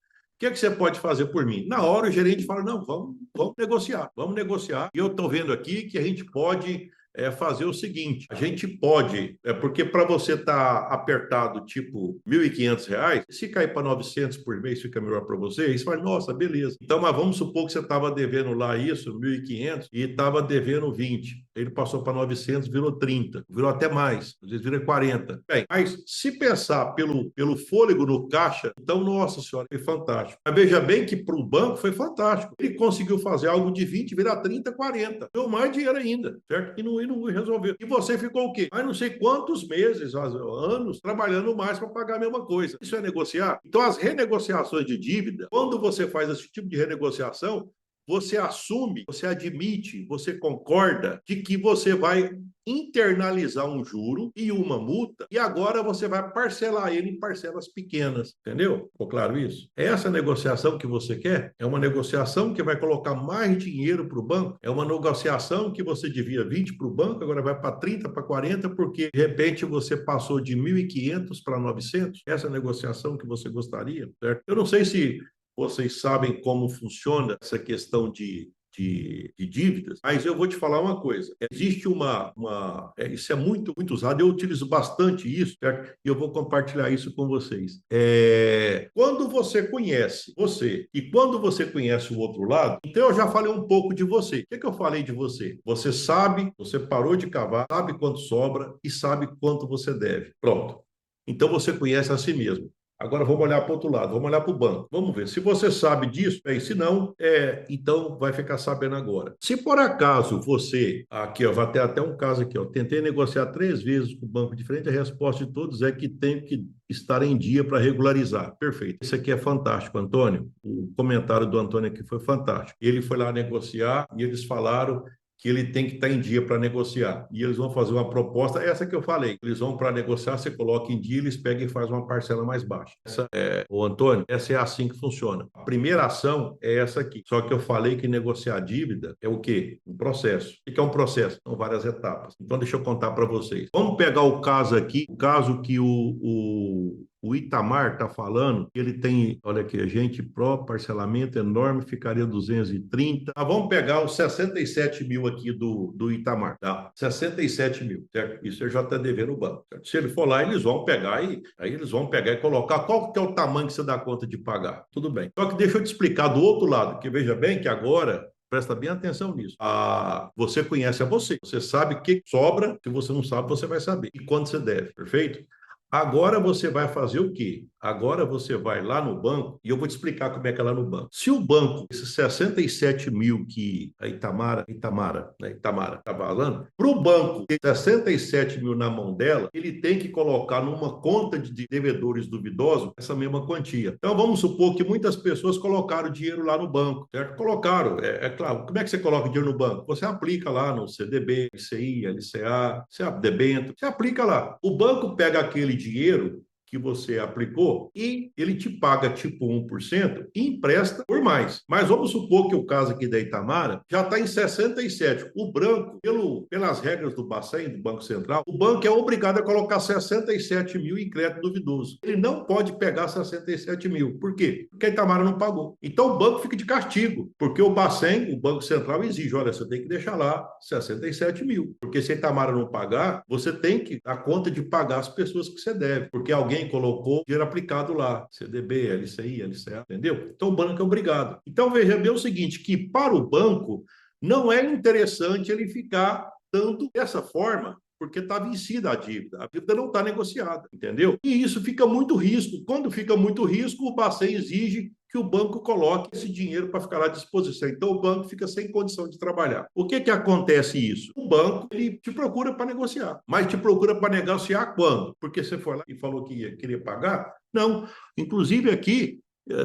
que é que você pode fazer por mim? Na hora o gerente fala, não, vamos negociar, vamos negociar. E eu estou vendo aqui que a gente pode fazer o seguinte, a gente pode, porque para você estar apertado, tipo, R$ 1.500, se cair para 900 por mês, fica melhor para você, aí você fala, nossa, beleza. Então, mas vamos supor que você estava devendo lá isso, 1.500, e estava devendo 20. Ele passou para 900, virou 30, virou até mais, às vezes vira 40. Bem, mas se pensar pelo fôlego no caixa, então, nossa senhora, foi fantástico. Mas veja bem que para o banco foi fantástico. Ele conseguiu fazer algo de 20, virar 30, 40. Deu mais dinheiro ainda, certo? E não resolveu. E você ficou o quê? Mas não sei quantos meses, anos, trabalhando mais para pagar a mesma coisa. Isso é negociar? Então, as renegociações de dívida, quando você faz esse tipo de renegociação, você assume, você admite, você concorda de que você vai internalizar um juro e uma multa e agora você vai parcelar ele em parcelas pequenas, entendeu? Ficou claro isso? É essa negociação que você quer? É uma negociação que vai colocar mais dinheiro para o banco? É uma negociação que você devia 20 para o banco, agora vai para 30, para 40, porque de repente você passou de 1.500 para 900? Essa negociação que você gostaria, certo? Eu não sei se vocês sabem como funciona essa questão de dívidas, mas eu vou te falar uma coisa. Existe isso é muito usado, eu utilizo bastante isso, certo? E eu vou compartilhar isso com vocês. Quando você conhece você e quando você conhece o outro lado, então eu já falei um pouco de você. O que eu falei de você? Você sabe, você parou de cavar, sabe quanto sobra e sabe quanto você deve. Pronto. Então você conhece a si mesmo. Agora vamos olhar para o outro lado, vamos olhar para o banco. Vamos ver. Se você sabe disso, bem, se não, então vai ficar sabendo agora. Se por acaso você, aqui, ó, vai ter até um caso aqui, ó, tentei negociar 3 vezes com o banco diferente, a resposta de todos é que tem que estar em dia para regularizar. Perfeito. Isso aqui é fantástico, Antônio. O comentário do Antônio aqui foi fantástico. Ele foi lá negociar e eles falaram que ele tem que estar em dia para negociar. E eles vão fazer uma proposta, essa que eu falei. Eles vão para negociar, você coloca em dia, eles pegam e fazem uma parcela mais baixa. Ô Antônio, essa é assim que funciona. A primeira ação é essa aqui. Só que eu falei que negociar a dívida é o quê? Um processo. O que é um processo? São várias etapas. Então, deixa eu contar para vocês. Vamos pegar o caso aqui, o caso que o O Itamar está falando que ele tem, olha aqui, agente pró, parcelamento enorme, ficaria 230. Vamos pegar os 67 mil aqui do Itamar, tá? 67 mil, certo? Isso é JDV no banco, certo? Se ele for lá, eles vão pegar e aí eles vão pegar e colocar qual que é o tamanho que você dá conta de pagar. Tudo bem. Só que deixa eu te explicar do outro lado, que veja bem que agora presta bem atenção nisso. Você conhece a você. Você sabe o que sobra. Se você não sabe, você vai saber. E quando você deve. Perfeito? Agora você vai fazer o quê? Agora você vai lá no banco e eu vou te explicar como é que é lá no banco. Se o banco, esses 67 mil que a Itamara está falando, para o banco ter 67 mil na mão dela, ele tem que colocar numa conta de devedores duvidosos essa mesma quantia. Então vamos supor que muitas pessoas colocaram dinheiro lá no banco, certo? Colocaram, é claro. Como é que você coloca dinheiro no banco? Você aplica lá no CDB, LCI, LCA, você debênture, você aplica lá. O banco pega aquele dinheiro que você aplicou e ele te paga tipo 1% e empresta por mais. Mas vamos supor que o caso aqui da Itamara já está em 67. O banco, pelas regras do Bacen, do Banco Central, o banco é obrigado a colocar 67 mil em crédito duvidoso. Ele não pode pegar 67 mil. Por quê? Porque a Itamara não pagou. Então o banco fica de castigo, porque o Bacen, o Banco Central, exige, olha, você tem que deixar lá 67 mil. Porque se a Itamara não pagar, você tem que dar conta de pagar as pessoas que você deve. Porque alguém colocou dinheiro aplicado lá, CDB, LCI, LCA, entendeu? Então o banco é obrigado. Então veja bem o seguinte, que para o banco não é interessante ele ficar dando dessa forma, porque está vencida a dívida não está negociada, entendeu? E isso fica muito risco. Quando fica muito risco, o Bacen exige que o banco coloque esse dinheiro para ficar à disposição. Então, o banco fica sem condição de trabalhar. O que acontece isso? O banco, ele te procura para negociar. Mas te procura para negociar quando? Porque você foi lá e falou que queria pagar? Não. Inclusive, aqui,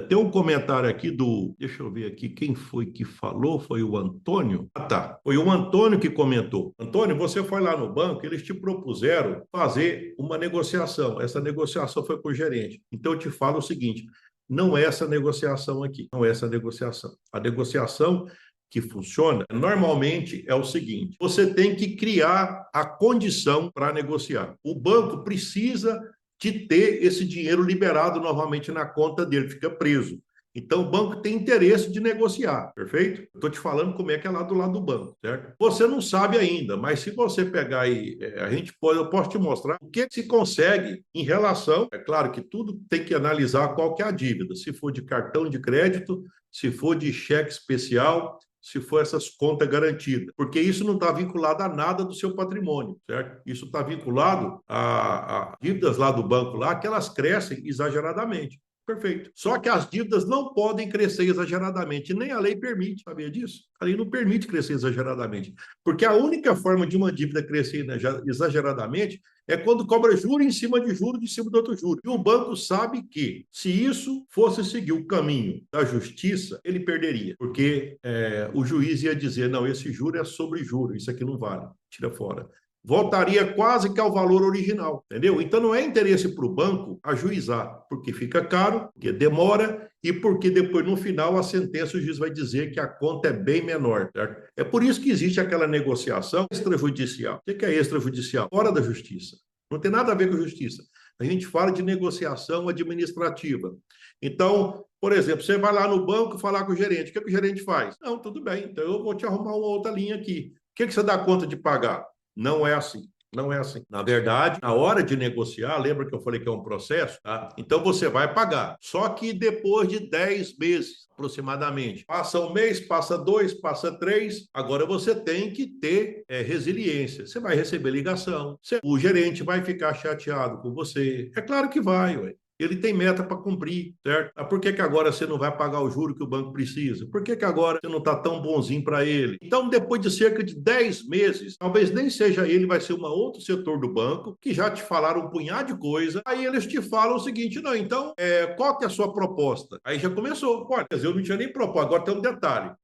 tem um comentário aqui deixa eu ver aqui, quem foi que falou? Foi o Antônio? Ah, tá. Foi o Antônio que comentou. Antônio, você foi lá no banco, eles te propuseram fazer uma negociação. Essa negociação foi com o gerente. Então, eu te falo o seguinte, não é essa negociação aqui, não é essa negociação. A negociação que funciona normalmente é o seguinte: você tem que criar a condição para negociar. O banco precisa de ter esse dinheiro liberado novamente na conta dele, fica preso. Então, o banco tem interesse de negociar, perfeito? Estou te falando como é que é lá do lado do banco, certo? Você não sabe ainda, mas se você pegar aí, eu posso te mostrar o que se consegue em relação. É claro que tudo tem que analisar qual que é a dívida, se for de cartão de crédito, se for de cheque especial, se for essas contas garantidas, porque isso não está vinculado a nada do seu patrimônio, certo? Isso está vinculado a dívidas lá do banco lá, que elas crescem exageradamente. Perfeito. Só que as dívidas não podem crescer exageradamente, nem a lei permite, sabia disso? A lei não permite crescer exageradamente, porque a única forma de uma dívida crescer exageradamente é quando cobra juro em cima de juro, de cima do outro juro. E o banco sabe que, se isso fosse seguir o caminho da justiça, ele perderia, porque o juiz ia dizer, não, esse juro é sobre juro, isso aqui não vale, tira fora. Voltaria quase que ao valor original, entendeu? Então não é interesse para o banco ajuizar, porque fica caro, porque demora e porque depois, no final, a sentença o juiz vai dizer que a conta é bem menor, certo? É por isso que existe aquela negociação extrajudicial. O que é extrajudicial? Fora da justiça. Não tem nada a ver com a justiça. A gente fala de negociação administrativa. Então, por exemplo, você vai lá no banco falar com o gerente. O que o gerente faz? Não, tudo bem, então eu vou te arrumar uma outra linha aqui. O que você dá conta de pagar? Não é assim. Não é assim. Na verdade, na hora de negociar, lembra que eu falei que é um processo? Tá? Então você vai pagar. Só que depois de 10 meses, aproximadamente. Passa um mês, passa 2, passa 3. Agora você tem que ter resiliência. Você vai receber ligação. O gerente vai ficar chateado com você. É claro que vai, ué. Ele tem meta para cumprir, certo? Por que agora você não vai pagar o juro que o banco precisa? Por que agora você não está tão bonzinho para ele? Então, depois de cerca de 10 meses, talvez nem seja ele, vai ser um outro setor do banco, que já te falaram um punhado de coisa, aí eles te falam o seguinte, não, então, qual que é a sua proposta? Aí já começou. Olha, quer dizer, eu não tinha nem proposta. Agora tem um detalhe.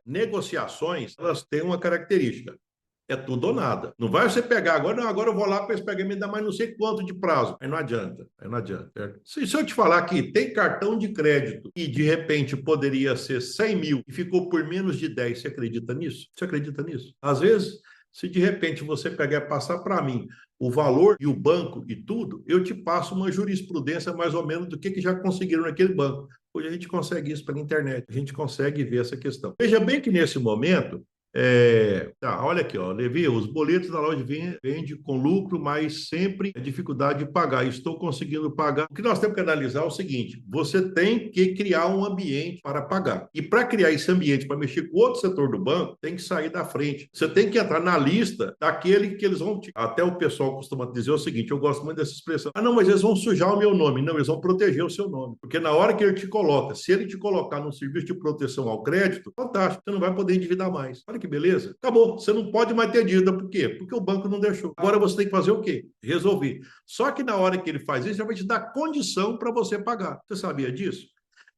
Negociações, elas têm uma característica. É tudo ou nada. Não vai você pegar agora, não, agora eu vou lá para esse pagamento, me dar mais não sei quanto de prazo. Aí não adianta, Certo? Se eu te falar que tem cartão de crédito e de repente poderia ser 100 mil e ficou por menos de 10, você acredita nisso? Você acredita nisso? Às vezes, Se de repente você pegar e passar para mim o valor e o banco e tudo, eu te passo uma jurisprudência mais ou menos do que já conseguiram naquele banco. Hoje a gente consegue isso pela internet, a gente consegue ver essa questão. Veja bem que nesse momento, olha aqui, ó, Levi, os boletos da loja vende com lucro, mas sempre é dificuldade de pagar. Estou conseguindo pagar. O que nós temos que analisar é o seguinte: você tem que criar um ambiente para pagar. E para criar esse ambiente, para mexer com outro setor do banco, tem que sair da frente. Você tem que entrar na lista daquele que eles vão. Até o pessoal costuma dizer o seguinte: eu gosto muito dessa expressão. Ah, não, mas eles vão sujar o meu nome. Não, eles vão proteger o seu nome. Porque na hora que ele te coloca, se ele te colocar no serviço de proteção ao crédito, fantástico, você não vai poder endividar mais. Olha que beleza. Acabou. Você não pode mais ter dívida. Por quê? Porque o banco não deixou. Agora você tem que fazer o quê? Resolver. Só que na hora que ele faz isso, ele vai te dar condição para você pagar. Você sabia disso?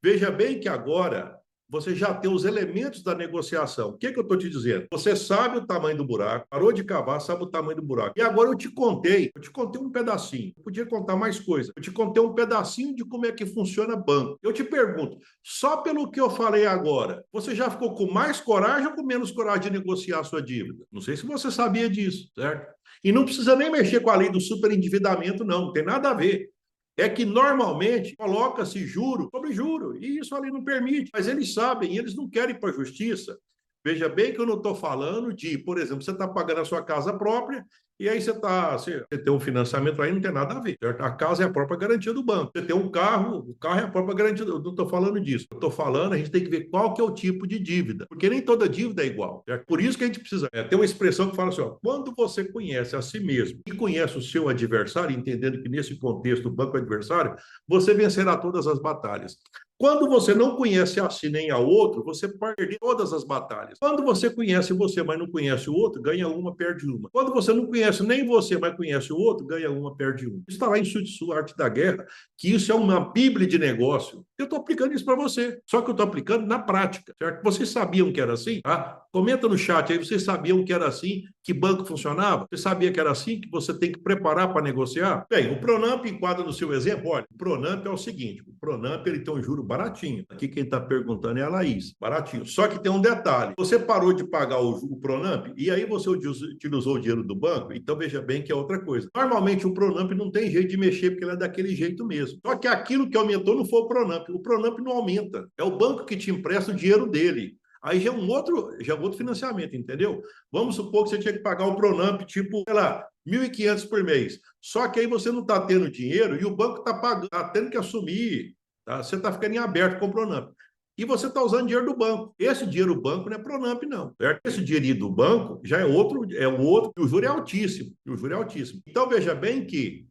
Veja bem que agora você já tem os elementos da negociação. O que eu estou te dizendo? Você sabe o tamanho do buraco, parou de cavar, sabe o tamanho do buraco. E agora eu te contei um pedacinho. Eu podia contar mais coisas. Eu te contei um pedacinho de como é que funciona banco. Eu te pergunto, só pelo que eu falei agora, você já ficou com mais coragem ou com menos coragem de negociar a sua dívida? Não sei se você sabia disso, certo? E não precisa nem mexer com a lei do superendividamento, não tem nada a ver. É que normalmente coloca-se juro sobre juro, e isso ali não permite, mas eles sabem, eles não querem ir para a justiça. Veja bem que eu não estou falando de, por exemplo, você está pagando a sua casa própria e aí você tem um financiamento aí, não tem nada a ver. Certo? A casa é a própria garantia do banco. Você tem um carro, o carro é a própria garantia. Eu não estou falando disso. Eu estou falando, a gente tem que ver qual que é o tipo de dívida, porque nem toda dívida é igual. Certo? Por isso que a gente precisa ter uma expressão que fala assim, ó, quando você conhece a si mesmo e conhece o seu adversário, entendendo que nesse contexto o banco é adversário, você vencerá todas as batalhas. Quando você não conhece a si nem ao outro, você perde todas as batalhas. Quando você conhece você, mas não conhece o outro, ganha uma, perde uma. Quando você não conhece nem você, mas conhece o outro, ganha uma, perde uma. Isso está lá em Sun Tzu, Arte da Guerra, que isso é uma bíblia de negócio. Eu estou aplicando isso para você, só que eu estou aplicando na prática, certo? Vocês sabiam que era assim? Tá? Comenta no chat aí, vocês sabiam que era assim, que banco funcionava? Você sabia que era assim, que você tem que preparar para negociar? Bem, o Pronamp enquadra no seu exemplo. Olha, o Pronamp é o seguinte, o Pronamp ele tem um juro baratinho. Aqui quem está perguntando é a Laís. Baratinho. Só que tem um detalhe. Você parou de pagar o Pronamp e aí você utilizou o dinheiro do banco, então veja bem que é outra coisa. Normalmente o Pronamp não tem jeito de mexer porque ele é daquele jeito mesmo. Só que aquilo que aumentou não foi o Pronamp. O Pronamp não aumenta. É o banco que te empresta o dinheiro dele. Aí já é um outro financiamento, entendeu? Vamos supor que você tinha que pagar o Pronamp, tipo, sei lá, 1.500 por mês. Só que aí você não está tendo dinheiro e o banco está pagando, está tendo que assumir. Tá? Você está ficando em aberto com o Pronamp. E você está usando dinheiro do banco. Esse dinheiro do banco não é Pronamp, não. Certo? Esse dinheirinho do banco já é outro, e o juro é altíssimo. E o juro é altíssimo. Então, veja bem que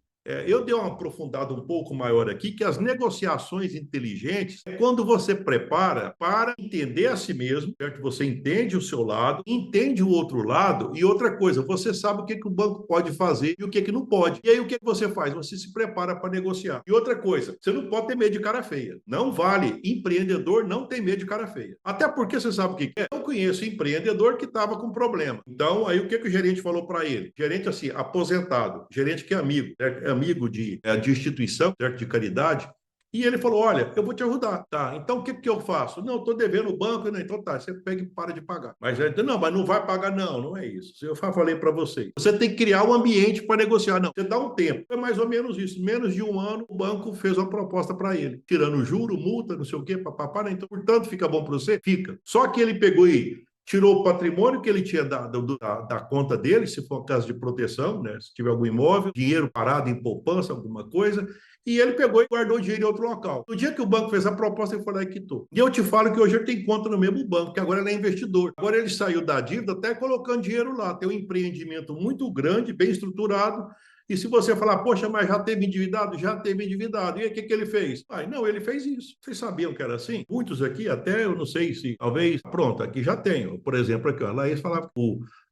eu dei uma aprofundada um pouco maior aqui, que as negociações inteligentes é quando você prepara para entender a si mesmo, certo? Você entende o seu lado, entende o outro lado, e outra coisa, você sabe o que o banco pode fazer e o que não pode. E aí o que você faz? Você se prepara para negociar. E outra coisa, você não pode ter medo de cara feia. Não vale. Empreendedor não tem medo de cara feia. Até porque você sabe o que é? Eu conheço empreendedor que estava com problema. Então, aí o que o gerente falou para ele? Gerente assim, aposentado, gerente que é amigo, certo? Amigo de instituição, certo? De caridade, e ele falou, olha, eu vou te ajudar, tá? Então, o que eu faço? Não, eu estou devendo o banco, né? Então tá, você pega e para de pagar. Mas não, mas não vai pagar, não, não é isso. Eu falei para vocês. Você tem que criar um ambiente para negociar. Não, você dá um tempo. É mais ou menos isso. Menos de um ano, o banco fez uma proposta para ele, tirando juro, multa, não sei o quê, papapá, né? Então, portanto, fica bom para você? Fica. Só que ele pegou e tirou o patrimônio que ele tinha da conta dele, se for caso de proteção, né? Se tiver algum imóvel, dinheiro parado em poupança, alguma coisa, e ele pegou e guardou o dinheiro em outro local. No dia que o banco fez a proposta, ele foi lá e quitou. E eu te falo que hoje ele tem conta no mesmo banco, que agora ele é investidor. Agora ele saiu da dívida até colocando dinheiro lá. Tem um empreendimento muito grande, bem estruturado, e se você falar, poxa, mas já teve endividado? Já teve endividado. E aí, o que ele fez? Não, ele fez isso. Vocês sabiam que era assim? Muitos aqui, até eu não sei se, talvez, pronto, aqui já tenho. Por exemplo, aqui, ó, a Laís falava,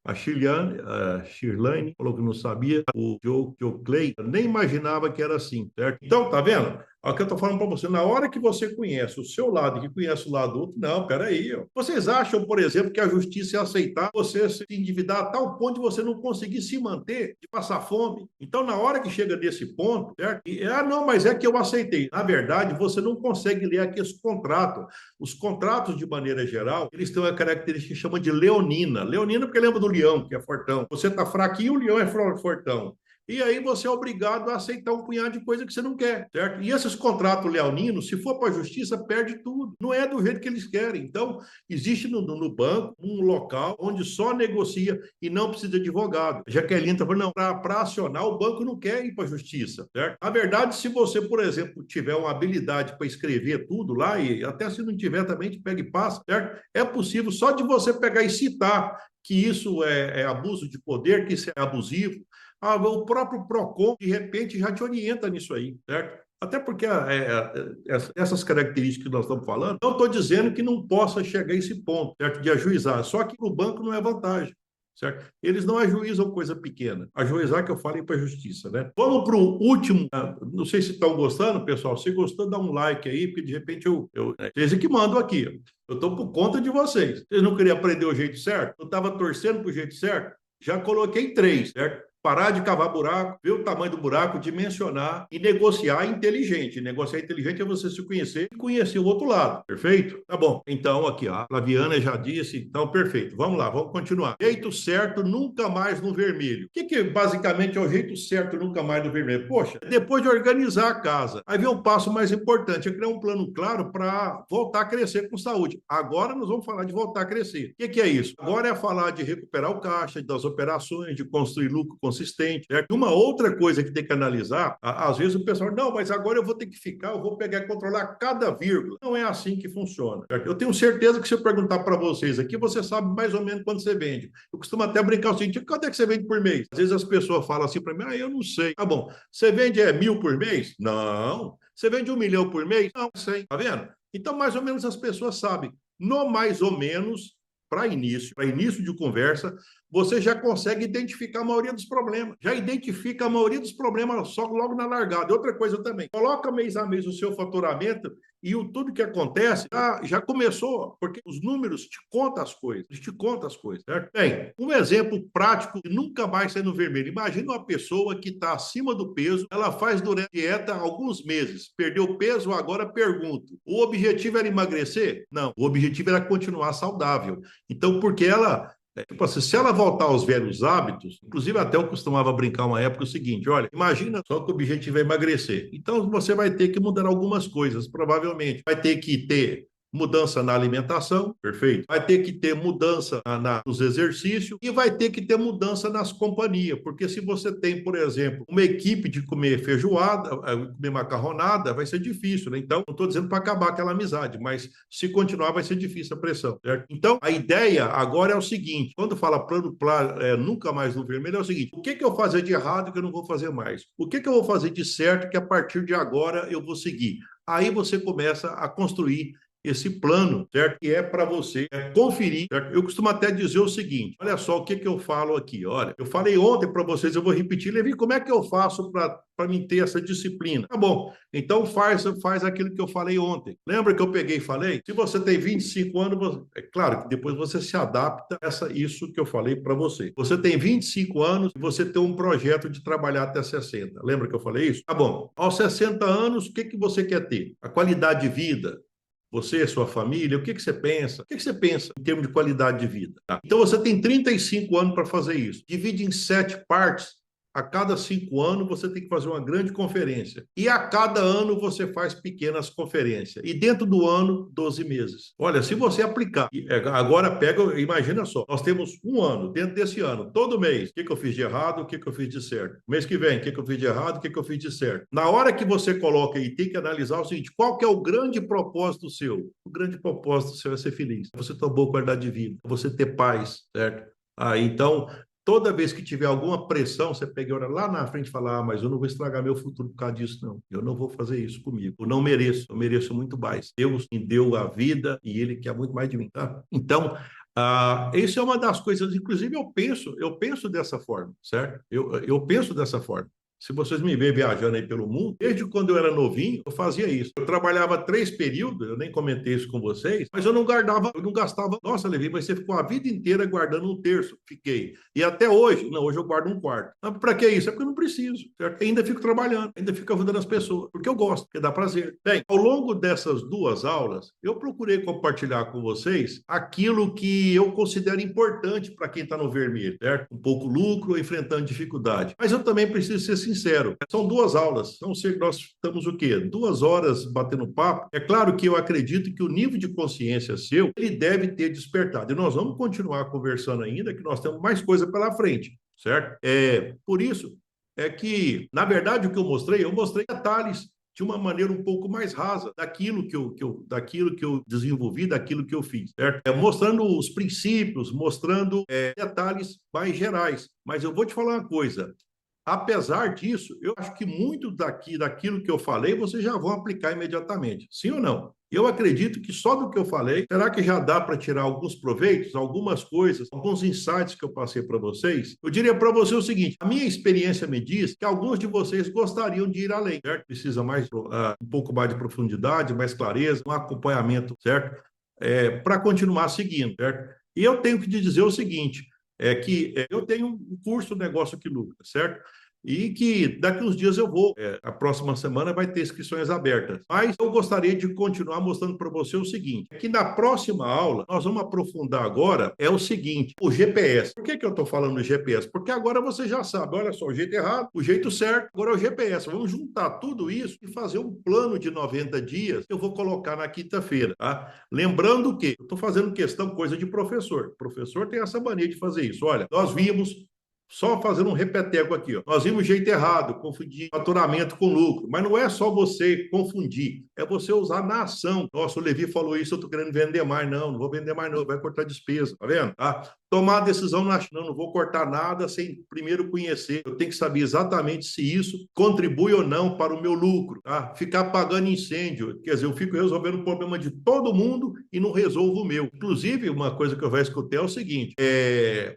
a Shirlane falou que não sabia, o Joe Clay nem imaginava que era assim, certo? Então, tá vendo? Olha o que eu estou falando para você, na hora que você conhece o seu lado e que conhece o lado do outro, não, peraí. Ó. Vocês acham, por exemplo, que a justiça ia aceitar você se endividar a tal ponto de você não conseguir se manter, de passar fome? Então, na hora que chega nesse ponto, certo? Não, mas é que eu aceitei. Na verdade, você não consegue ler aqui esse contrato. Os contratos, de maneira geral, eles têm uma característica que chama de leonina. Leonina porque lembra do leão, que é fortão. Você está fraquinho, o leão é fortão. E aí você é obrigado a aceitar um punhado de coisa que você não quer, certo? E esses contratos leoninos, se for para a justiça, perde tudo. Não é do jeito que eles querem. Então, existe no banco um local onde só negocia e não precisa de advogado. A Jaqueline está falando, não, para acionar, o banco não quer ir para a justiça, certo? Na verdade, se você, por exemplo, tiver uma habilidade para escrever tudo lá, e até se não tiver também, te pega e passa, certo? É possível só de você pegar e citar que isso é abuso de poder, que isso é abusivo. O próprio PROCON, de repente, já te orienta nisso aí, certo? Até porque essas características que nós estamos falando, não estou dizendo que não possa chegar a esse ponto, certo? De ajuizar, só que para o banco não é vantagem, certo? Eles não ajuizam coisa pequena. Ajuizar que eu falei para a justiça, né? Vamos para o último, não sei se estão gostando, pessoal, se gostou, dá um like aí, porque de repente vocês que mandam aqui, eu estou por conta de vocês. Vocês não queriam aprender o jeito certo? Eu estava torcendo para o jeito certo? Já coloquei 3, certo? Parar de cavar buraco, ver o tamanho do buraco, dimensionar e negociar inteligente. Negociar inteligente é você se conhecer e conhecer o outro lado. Perfeito? Tá bom. Então, aqui, ó, a Flaviana já disse. Então, perfeito. Vamos lá, vamos continuar. Jeito certo, nunca mais no vermelho. O que basicamente é o jeito certo, nunca mais no vermelho? Poxa, depois de organizar a casa, aí vem um passo mais importante, é criar um plano claro para voltar a crescer com saúde. Agora nós vamos falar de voltar a crescer. O que é isso? Agora é falar de recuperar o caixa, das operações, de construir lucro consistente. Uma outra coisa que tem que analisar, às vezes o pessoal, não, mas agora eu vou ter que ficar, eu vou pegar e controlar cada vírgula. Não é assim que funciona. Eu tenho certeza que se eu perguntar para vocês aqui, você sabe mais ou menos quanto você vende. Eu costumo até brincar o seguinte, quanto é que você vende por mês? Às vezes as pessoas falam assim para mim, eu não sei. Tá bom, você vende 1.000 por mês? Não. Você vende 1 milhão por mês? Não sei. Tá vendo? Então, mais ou menos as pessoas sabem. No mais ou menos, para início de conversa, você já consegue identificar a maioria dos problemas. Já identifica a maioria dos problemas só logo na largada. Outra coisa também, coloca mês a mês o seu faturamento e tudo que acontece já começou, porque os números te contam as coisas, certo? Bem, um exemplo prático que nunca mais sai no vermelho. Imagina uma pessoa que está acima do peso, ela faz durante a dieta alguns meses, perdeu peso, agora pergunto, o objetivo era emagrecer? Não, o objetivo era continuar saudável. Então, porque ela tipo assim, se ela voltar aos velhos hábitos, inclusive até eu costumava brincar uma época o seguinte, olha, imagina só que o objetivo é emagrecer. Então você vai ter que mudar algumas coisas, provavelmente. Vai ter que ter mudança na alimentação, perfeito? Vai ter que ter mudança nos exercícios e vai ter que ter mudança nas companhias, porque se você tem, por exemplo, uma equipe de comer feijoada, comer macarronada, vai ser difícil, né? Então, não estou dizendo para acabar aquela amizade, mas se continuar vai ser difícil a pressão, certo? Então, a ideia agora é o seguinte, quando fala plano nunca mais no vermelho, é o seguinte, o que eu fazer de errado que eu não vou fazer mais? O que eu vou fazer de certo que a partir de agora eu vou seguir? Aí você começa a construir esse plano, certo? Que é para você conferir, certo? Eu costumo até dizer o seguinte, olha só o que eu falo aqui, olha, eu falei ontem para vocês, eu vou repetir, Levi, como é que eu faço para mim ter essa disciplina? Tá bom, então faz aquilo que eu falei ontem. Lembra que eu peguei e falei? Se você tem 25 anos, é claro que depois você se adapta a isso que eu falei para você. Você tem 25 anos e você tem um projeto de trabalhar até 60. Lembra que eu falei isso? Tá bom, aos 60 anos, o que você quer ter? A qualidade de vida, você, sua família, o que você pensa? O que você pensa em termos de qualidade de vida? Tá? Então, você tem 35 anos para fazer isso. Divide em 7 partes. A cada 5 anos, você tem que fazer uma grande conferência. E a cada ano, você faz pequenas conferências. E dentro do ano, 12 meses. Olha, se você aplicar, agora pega, imagina só, nós temos um ano, dentro desse ano, todo mês, o que eu fiz de errado, o que eu fiz de certo. Mês que vem, o que eu fiz de errado, o que eu fiz de certo. Na hora que você coloca e tem que analisar o seguinte, qual que é o grande propósito seu? O grande propósito seu é ser feliz. Você ter uma boa qualidade de vida, você ter paz, certo? Então, toda vez que tiver alguma pressão, você pega e olha lá na frente e fala, mas eu não vou estragar meu futuro por causa disso, não. Eu não vou fazer isso comigo. Eu mereço muito mais. Deus me deu a vida e Ele quer muito mais de mim, tá? Então, isso é uma das coisas, inclusive eu penso dessa forma, certo? Eu penso dessa forma. Se vocês me verem viajando aí pelo mundo, desde quando eu era novinho, eu fazia isso. Eu trabalhava 3 períodos, eu nem comentei isso com vocês, mas eu não guardava, eu não gastava. Nossa, Levi, mas você ficou a vida inteira guardando 1/3. Fiquei. E até hoje, não, hoje eu guardo 1/4. Mas para que isso? É porque eu não preciso, certo? Ainda fico trabalhando, ainda fico ajudando as pessoas, porque eu gosto, porque dá prazer. Bem, ao longo dessas 2 aulas, eu procurei compartilhar com vocês aquilo que eu considero importante para quem está no vermelho, certo? Um pouco lucro, enfrentando dificuldade. Mas eu também preciso ser sincero. São 2 aulas. Não sei, nós estamos o quê? 2 horas batendo papo. É claro que eu acredito que o nível de consciência seu, ele deve ter despertado. E nós vamos continuar conversando ainda, que nós temos mais coisa pela frente, certo? Por isso é que, na verdade, o que eu mostrei detalhes de uma maneira um pouco mais rasa daquilo que eu desenvolvi, daquilo que eu fiz, certo? Mostrando os princípios, mostrando detalhes mais gerais. Mas eu vou te falar uma coisa. Apesar disso, eu acho que muito daquilo que eu falei, vocês já vão aplicar imediatamente. Sim ou não? Eu acredito que só do que eu falei, será que já dá para tirar alguns proveitos, algumas coisas, alguns insights que eu passei para vocês? Eu diria para você o seguinte: a minha experiência me diz que alguns de vocês gostariam de ir além, certo? Precisa um pouco mais de profundidade, mais clareza, um acompanhamento, certo? Para continuar seguindo, certo? E eu tenho que te dizer o seguinte: eu tenho um curso Negócio que Lucra, certo? E que daqui uns dias eu vou, a próxima semana vai ter inscrições abertas. Mas eu gostaria de continuar mostrando para você o seguinte, que na próxima aula, nós vamos aprofundar agora, o seguinte, o GPS. Por que eu estou falando do GPS? Porque agora você já sabe, olha só, o jeito errado, o jeito certo, agora é o GPS. Vamos juntar tudo isso e fazer um plano de 90 dias que eu vou colocar na quinta-feira, tá? Lembrando que eu estou fazendo questão, coisa de professor. O professor tem essa mania de fazer isso. Olha, nós vimos, só fazendo um repeteco aqui, ó. Nós vimos o jeito errado, confundir faturamento com lucro. Mas não é só você confundir, é você usar na ação. Nossa, o Levi falou isso, eu estou querendo vender mais. Não, não vou vender mais, não, vai cortar despesa, tá vendo? Tá? Tomar a decisão, não vou cortar nada sem primeiro conhecer. Eu tenho que saber exatamente se isso contribui ou não para o meu lucro. Tá? Ficar pagando incêndio, quer dizer, eu fico resolvendo o problema de todo mundo e não resolvo o meu. Inclusive, uma coisa que eu já escutei é o seguinte,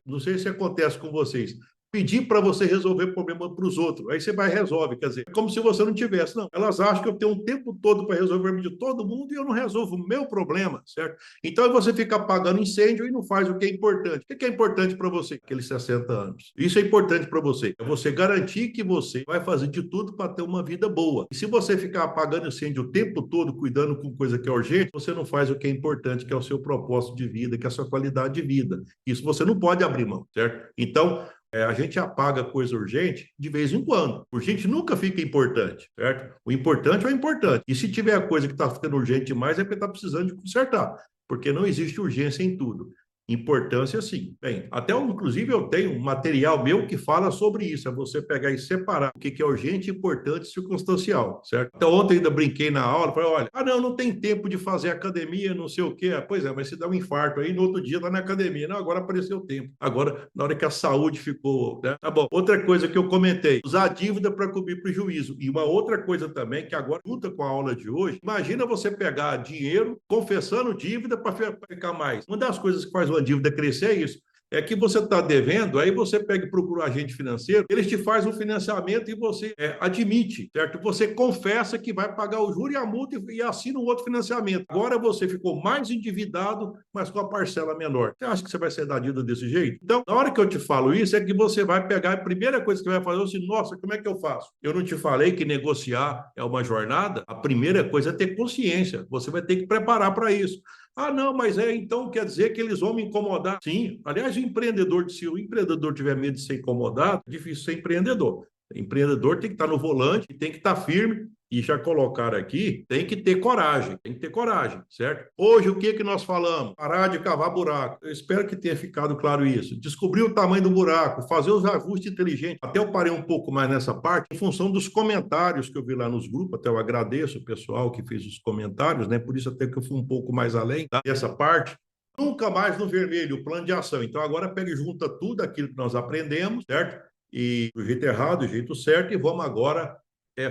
não sei se acontece com vocês, pedir para você resolver problema para os outros. Aí você vai e resolve, quer dizer, é como se você não tivesse. Não, elas acham que eu tenho um tempo todo para resolver o problema de todo mundo e eu não resolvo o meu problema, certo? Então você fica apagando incêndio e não faz o que é importante. O que é importante para você? Aqueles 60 anos. Isso é importante para você. É você garantir que você vai fazer de tudo para ter uma vida boa. E se você ficar apagando incêndio o tempo todo, cuidando com coisa que é urgente, você não faz o que é importante, que é o seu propósito de vida, que é a sua qualidade de vida. Isso você não pode abrir mão, certo? Então, a gente apaga coisa urgente de vez em quando. Urgente nunca fica importante, certo? O importante é o importante. E se tiver coisa que está ficando urgente demais, é porque está precisando de consertar. Porque não existe urgência em tudo. Importância, sim. Bem, inclusive, eu tenho um material meu que fala sobre isso. É você pegar e separar o que é urgente, importante e circunstancial, certo? Então, ontem ainda brinquei na aula, falei, olha, não tem tempo de fazer academia, não sei o quê. Pois é, mas se dá um infarto aí, no outro dia tá na academia. Não, agora apareceu o tempo. Agora, na hora que a saúde ficou, né? Tá bom. Outra coisa que eu comentei, usar a dívida para cobrir prejuízo. E uma outra coisa também, que agora junta com a aula de hoje, imagina você pegar dinheiro, confessando dívida para ficar mais. Uma das coisas que faz uma dívida crescer é isso. É que você está devendo, aí você pega e procura um agente financeiro, eles te fazem um financiamento e você admite, certo? Você confessa que vai pagar o juro e a multa e assina um outro financiamento. Agora você ficou mais endividado, mas com a parcela menor. Você acha que você vai ser da dívida desse jeito? Então, na hora que eu te falo isso, é que você vai pegar, a primeira coisa que você vai fazer é assim, nossa, como é que eu faço? Eu não te falei que negociar é uma jornada? A primeira coisa é ter consciência. Você vai ter que preparar para isso. Não, mas então quer dizer que eles vão me incomodar. Sim, aliás, se o empreendedor tiver medo de ser incomodado, é difícil ser empreendedor. O empreendedor tem que estar no volante, tem que estar firme, e já colocaram aqui, tem que ter coragem, certo? Hoje, o que nós falamos? Parar de cavar buraco. Eu espero que tenha ficado claro isso. Descobrir o tamanho do buraco, fazer os ajustes inteligentes. Até eu parei um pouco mais nessa parte, em função dos comentários que eu vi lá nos grupos, até eu agradeço o pessoal que fez os comentários, né? Por isso até que eu fui um pouco mais além dessa parte. Nunca mais no vermelho, o plano de ação. Então, agora pega e junta tudo aquilo que nós aprendemos, certo? E do jeito errado, do jeito certo, e vamos agora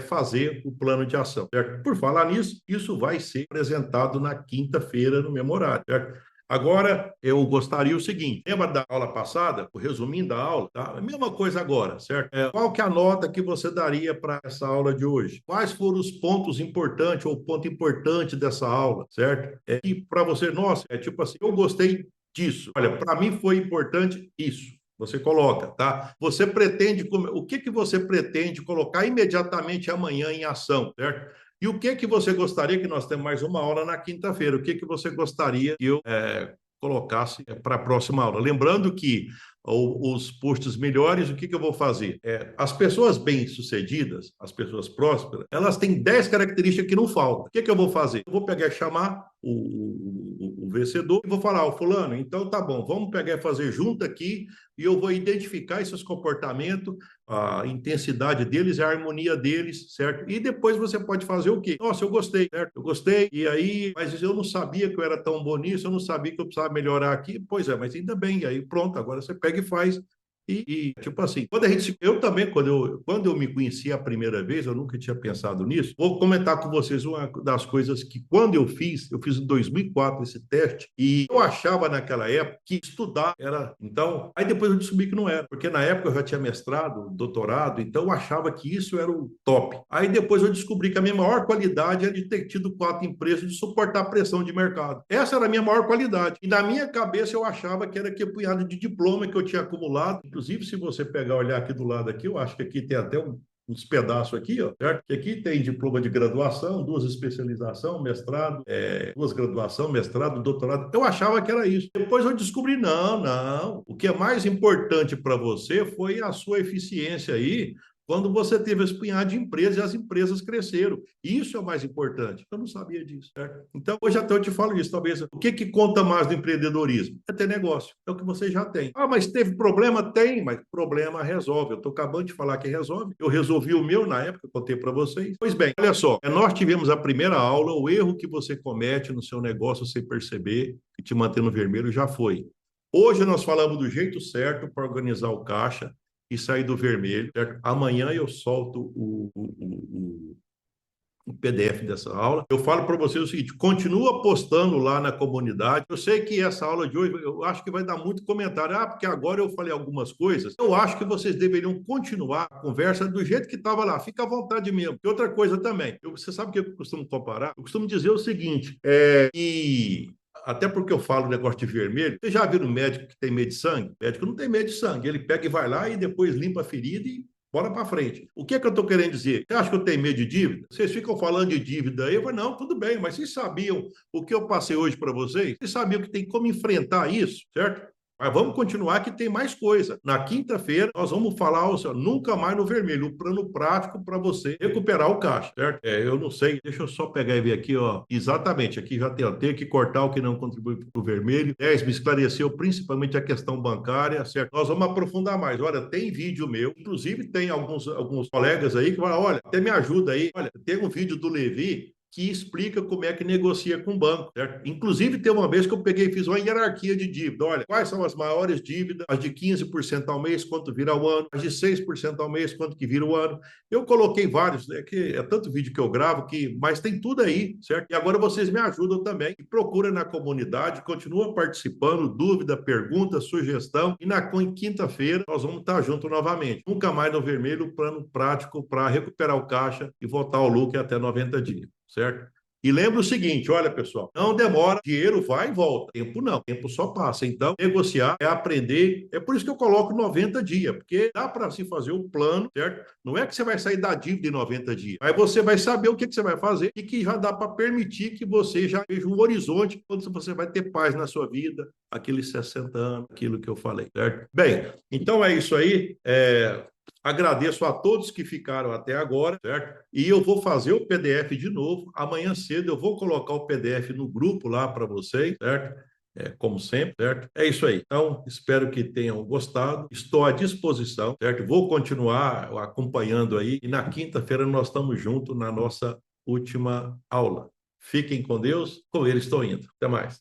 fazer o plano de ação, certo? Por falar nisso, isso vai ser apresentado na quinta-feira no mesmo horário, certo? Agora, eu gostaria o seguinte, lembra da aula passada, o resuminho da aula, tá? A mesma coisa agora, certo? Qual que é a nota que você daria para essa aula de hoje? Quais foram os pontos importantes ou ponto importante dessa aula, certo? E para você, nossa, é tipo assim, eu gostei disso. Olha, para mim foi importante isso. Você coloca, tá? Você pretende, o que que você pretende colocar imediatamente amanhã em ação, certo? E o que que você gostaria, que nós temos mais uma aula na quinta-feira, o que que você gostaria que eu colocasse para a próxima aula? Lembrando que os posts melhores, o que que eu vou fazer? As pessoas bem-sucedidas, as pessoas prósperas, elas têm 10 características que não faltam. O que que eu vou fazer? Eu vou pegar e chamar o vencedor e vou falar, o fulano, então tá bom, vamos pegar e fazer junto aqui e eu vou identificar esses comportamentos, a intensidade deles e a harmonia deles, certo? E depois você pode fazer o quê? Nossa, eu gostei, certo? Eu gostei, e aí, mas eu não sabia que eu era tão bom nisso, eu não sabia que eu precisava melhorar aqui. Pois é, mas ainda bem, e aí pronto, agora você pega e faz. Tipo assim, eu também, quando eu me conheci a primeira vez, eu nunca tinha pensado nisso. Vou comentar com vocês uma das coisas que, quando eu fiz em 2004 esse teste, e eu achava naquela época que estudar era. Então, aí depois eu descobri que não era, porque na época eu já tinha mestrado, doutorado, então eu achava que isso era o top. Aí depois eu descobri que a minha maior qualidade é de ter tido 4 empresas de suportar a pressão de mercado. Essa era a minha maior qualidade. E na minha cabeça eu achava que era aquele punhado de diploma que eu tinha acumulado. Inclusive, se você pegar, olhar aqui do lado aqui, eu acho que aqui tem até uns pedaços aqui, ó, certo? Que aqui tem diploma de graduação, 2 especialização, mestrado, 2 graduação, mestrado, doutorado. Eu achava que era isso. Depois eu descobri, não, não. O que é mais importante para você foi a sua eficiência aí, quando você teve esse punhado de empresas e as empresas cresceram. Isso é o mais importante. Eu não sabia disso, certo? Então, hoje até eu te falo isso, talvez. O que que conta mais do empreendedorismo? É ter negócio. É o que você já tem. Ah, mas teve problema? Tem, mas problema resolve. Eu estou acabando de falar que resolve. Eu resolvi o meu na época, contei para vocês. Pois bem, olha só. Nós tivemos a primeira aula, o erro que você comete no seu negócio sem perceber, que te mantém no vermelho, já foi. Hoje nós falamos do jeito certo para organizar o caixa e sair do vermelho, certo? Amanhã eu solto o PDF dessa aula. Eu falo para vocês o seguinte: continua postando lá na comunidade. Eu sei que essa aula de hoje, eu acho que vai dar muito comentário. Ah, porque agora eu falei algumas coisas. Eu acho que vocês deveriam continuar a conversa do jeito que estava lá. Fica à vontade mesmo. E outra coisa também, você sabe o que eu costumo comparar? Eu costumo dizer o seguinte, que até porque eu falo negócio de vermelho. Você já viu um médico que tem medo de sangue? O médico não tem medo de sangue. Ele pega e vai lá e depois limpa a ferida e bora para frente. O que é que eu estou querendo dizer? Você acha que eu tenho medo de dívida? Vocês ficam falando de dívida aí. Eu falo, não, tudo bem, mas vocês sabiam o que eu passei hoje para vocês? Vocês sabiam que tem como enfrentar isso, certo? Mas vamos continuar que tem mais coisa. Na quinta-feira, nós vamos falar, nunca mais no vermelho, um plano prático para você recuperar o caixa, certo? Eu não sei, deixa eu só pegar e ver aqui, ó. Exatamente, aqui já tem que cortar o que não contribui para o vermelho. 10 me esclareceu principalmente a questão bancária, certo? Nós vamos aprofundar mais. Olha, tem vídeo meu, inclusive tem alguns colegas aí que falam, olha, até me ajuda aí. Olha, tem um vídeo do Levi que explica como é que negocia com o banco, certo? Inclusive, tem uma vez que eu peguei e fiz uma hierarquia de dívida. Olha, quais são as maiores dívidas? As de 15% ao mês, quanto vira ao ano? As de 6% ao mês, quanto que vira o ano? Eu coloquei vários, que é tanto vídeo que eu gravo, mas tem tudo aí, certo? E agora vocês me ajudam também. E procura na comunidade, continua participando, dúvida, pergunta, sugestão. E na quinta-feira nós vamos estar juntos novamente. Nunca mais no vermelho, plano prático para recuperar o caixa e voltar ao lucro até 90 dias. Certo? E lembra o seguinte, olha, pessoal, não demora, dinheiro vai e volta. Tempo não, tempo só passa. Então, negociar é aprender. É por isso que eu coloco 90 dias, porque dá para se fazer o plano, certo? Não é que você vai sair da dívida em 90 dias, mas você vai saber o que você vai fazer e que já dá para permitir que você já veja um horizonte quando você vai ter paz na sua vida, aqueles 60 anos, aquilo que eu falei, certo? Bem, então é isso aí. Agradeço a todos que ficaram até agora, certo? E eu vou fazer o PDF de novo. Amanhã cedo eu vou colocar o PDF no grupo lá para vocês, certo? Como sempre, certo? É isso aí. Então, espero que tenham gostado. Estou à disposição, certo? Vou continuar acompanhando aí. E na quinta-feira nós estamos juntos na nossa última aula. Fiquem com Deus, com ele estou indo. Até mais.